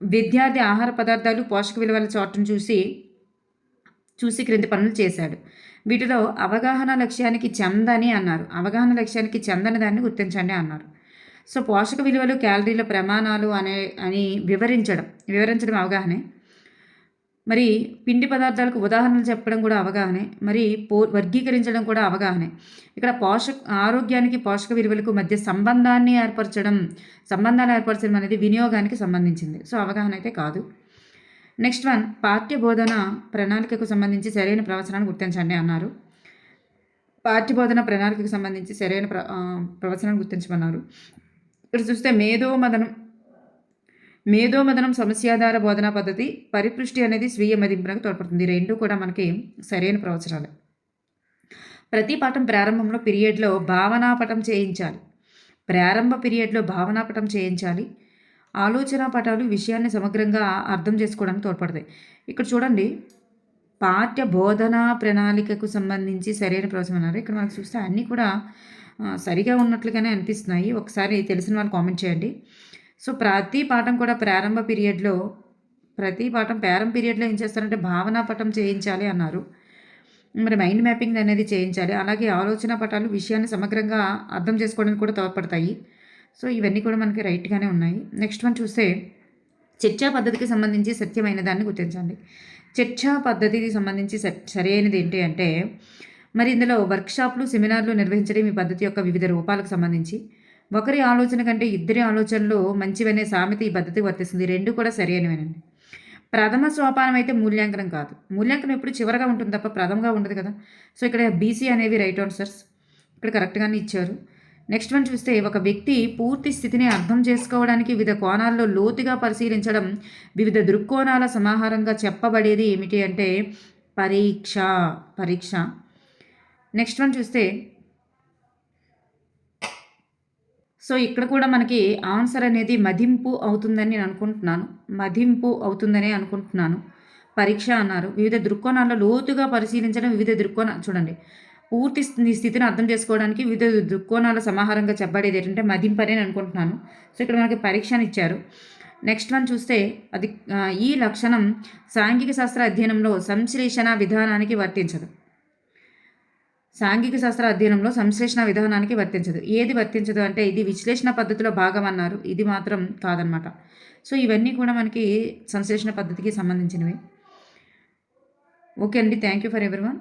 విద్యార్థి ఆహార పదార్థాలు పోషక విలువల చార్టును చూసి క్రింది పనులు చేశాడు. వీటిలో అవగాహన లక్ష్యానికి చెందని అన్నారు. అవగాహన లక్ష్యానికి చెందని దాన్ని గుర్తించండి అన్నారు. సో పోషక విలువలు, క్యాలరీల ప్రమాణాలు అని వివరించడం అవగాహనే. మరి పిండి పదార్థాలకు ఉదాహరణలు చెప్పడం కూడా అవగాహనే. మరి వర్గీకరించడం కూడా అవగాహనే. ఇక్కడ ఆరోగ్యానికి పోషక విలువలకు మధ్య సంబంధాలు ఏర్పరచడం అనేది వినియోగానికి సంబంధించింది. సో అవగాహన అయితే కాదు. నెక్స్ట్ వన్, పాఠ్య బోధన ప్రణాళికకు సంబంధించి సరైన ప్రవచనాన్ని గుర్తించండి అన్నారు. పాఠ్య బోధన ప్రణాళికకు సంబంధించి సరైన ప్రవచనాన్ని గుర్తించమన్నారు. ఇక్కడ చూస్తే మేధోమథనం సమస్యాధార బోధనా పద్ధతి, పరిపృష్టి అనేది స్వీయ మదింపునకు తోడ్పడుతుంది. రెండు కూడా మనకి సరైన ప్రవచనాలు. ప్రతి పాఠం ప్రారంభంలో పీరియడ్లో భావనాపటం చేయించాలి. ప్రారంభ పీరియడ్లో భావనాపటం చేయించాలి. ఆలోచన పటాలు విషయాన్ని సమగ్రంగా అర్థం చేసుకోవడానికి తోడ్పడతాయి. ఇక్కడ చూడండి, పాఠ్య బోధనా ప్రణాళికకు సంబంధించి సరైన ప్రవచనం అన్నారు. ఇక్కడ మనకు చూస్తే అన్నీ కూడా సరిగా ఉన్నట్లుగానే అనిపిస్తున్నాయి. ఒకసారి తెలిసిన వాళ్ళు కామెంట్ చేయండి. సో ప్రతి పాఠం కూడా ప్రారంభ పీరియడ్లో ఏం చేస్తారంటే భావనా పటం చేయించాలి అన్నారు. మరి మైండ్ మ్యాపింగ్ అనేది చేయించాలి. అలాగే ఆలోచన పటాలు విషయాన్ని సమగ్రంగా అర్థం చేసుకోవడానికి కూడా తోడ్పడతాయి. సో ఇవన్నీ కూడా మనకి రైట్గానే ఉన్నాయి. నెక్స్ట్ వన్ చూస్తే చర్చా పద్ధతికి సంబంధించి సత్యమైన దాన్ని గుర్తించండి. చర్చా పద్ధతికి సంబంధించి సరైనది ఏంటి అంటే, మరి ఇందులో వర్క్షాప్లు, సెమినార్లు నిర్వహించడం ఈ పద్ధతి యొక్క వివిధ రూపాలకు సంబంధించి. ఒకరి ఆలోచన కంటే ఇద్దరి ఆలోచనలు మంచివనే సామెత ఈ పద్ధతికి వర్తిస్తుంది. రెండు కూడా సరైనవేనండి. ప్రథమ సోపానం అయితే మూల్యాంకనం కాదు. మూల్యాంకనం ఎప్పుడు చివరగా ఉంటుంది తప్ప ప్రథమగా ఉండదు కదా. సో ఇక్కడ బీసీ అనేవి రైట్ ఆన్సర్స్ ఇక్కడ కరెక్ట్గానే ఇచ్చారు. నెక్స్ట్ వన్ చూస్తే, ఒక వ్యక్తి పూర్తి స్థితిని అర్థం చేసుకోవడానికి వివిధ కోణాల్లో లోతుగా పరిశీలించడం వివిధ దృక్కోణాల సమాహారంగా చెప్పబడేది ఏమిటి అంటే పరీక్ష. నెక్స్ట్ వన్ చూస్తే, సో ఇక్కడ కూడా మనకి ఆన్సర్ అనేది మదింపు అవుతుందని నేను అనుకుంటున్నాను. పరీక్ష అన్నారు. వివిధ దృక్కోణాల్లో లోతుగా పరిశీలించడం వివిధ దృక్కోణాలు చూడండి, పూర్తి స్థితిని అర్థం చేసుకోవడానికి వివిధ దృక్కోణాల సమాహారంగా చెప్పబడేది ఏంటంటే మదింపు అని అనుకుంటున్నాను. సో ఇక్కడ మనకి పరీక్షని ఇచ్చారు. నెక్స్ట్ వన్ చూస్తే, అది ఈ లక్షణం సాంఘిక శాస్త్ర అధ్యయనంలో సంశ్లేషణ విధానానికి వర్తించదు. సాంఘిక శాస్త్ర అధ్యయనంలో సంశ్లేషణ విధానానికి వర్తించదు. ఏది వర్తించదు అంటే ఇది విశ్లేషణ పద్ధతిలో భాగం అన్నారు. ఇది మాత్రం కాదనమాట. సో ఇవన్నీ కూడా మనకి సంశ్లేషణ పద్ధతికి సంబంధించినవి. ఓకే అండి, థ్యాంక్ యూ ఫర్ ఎవ్రీవన్.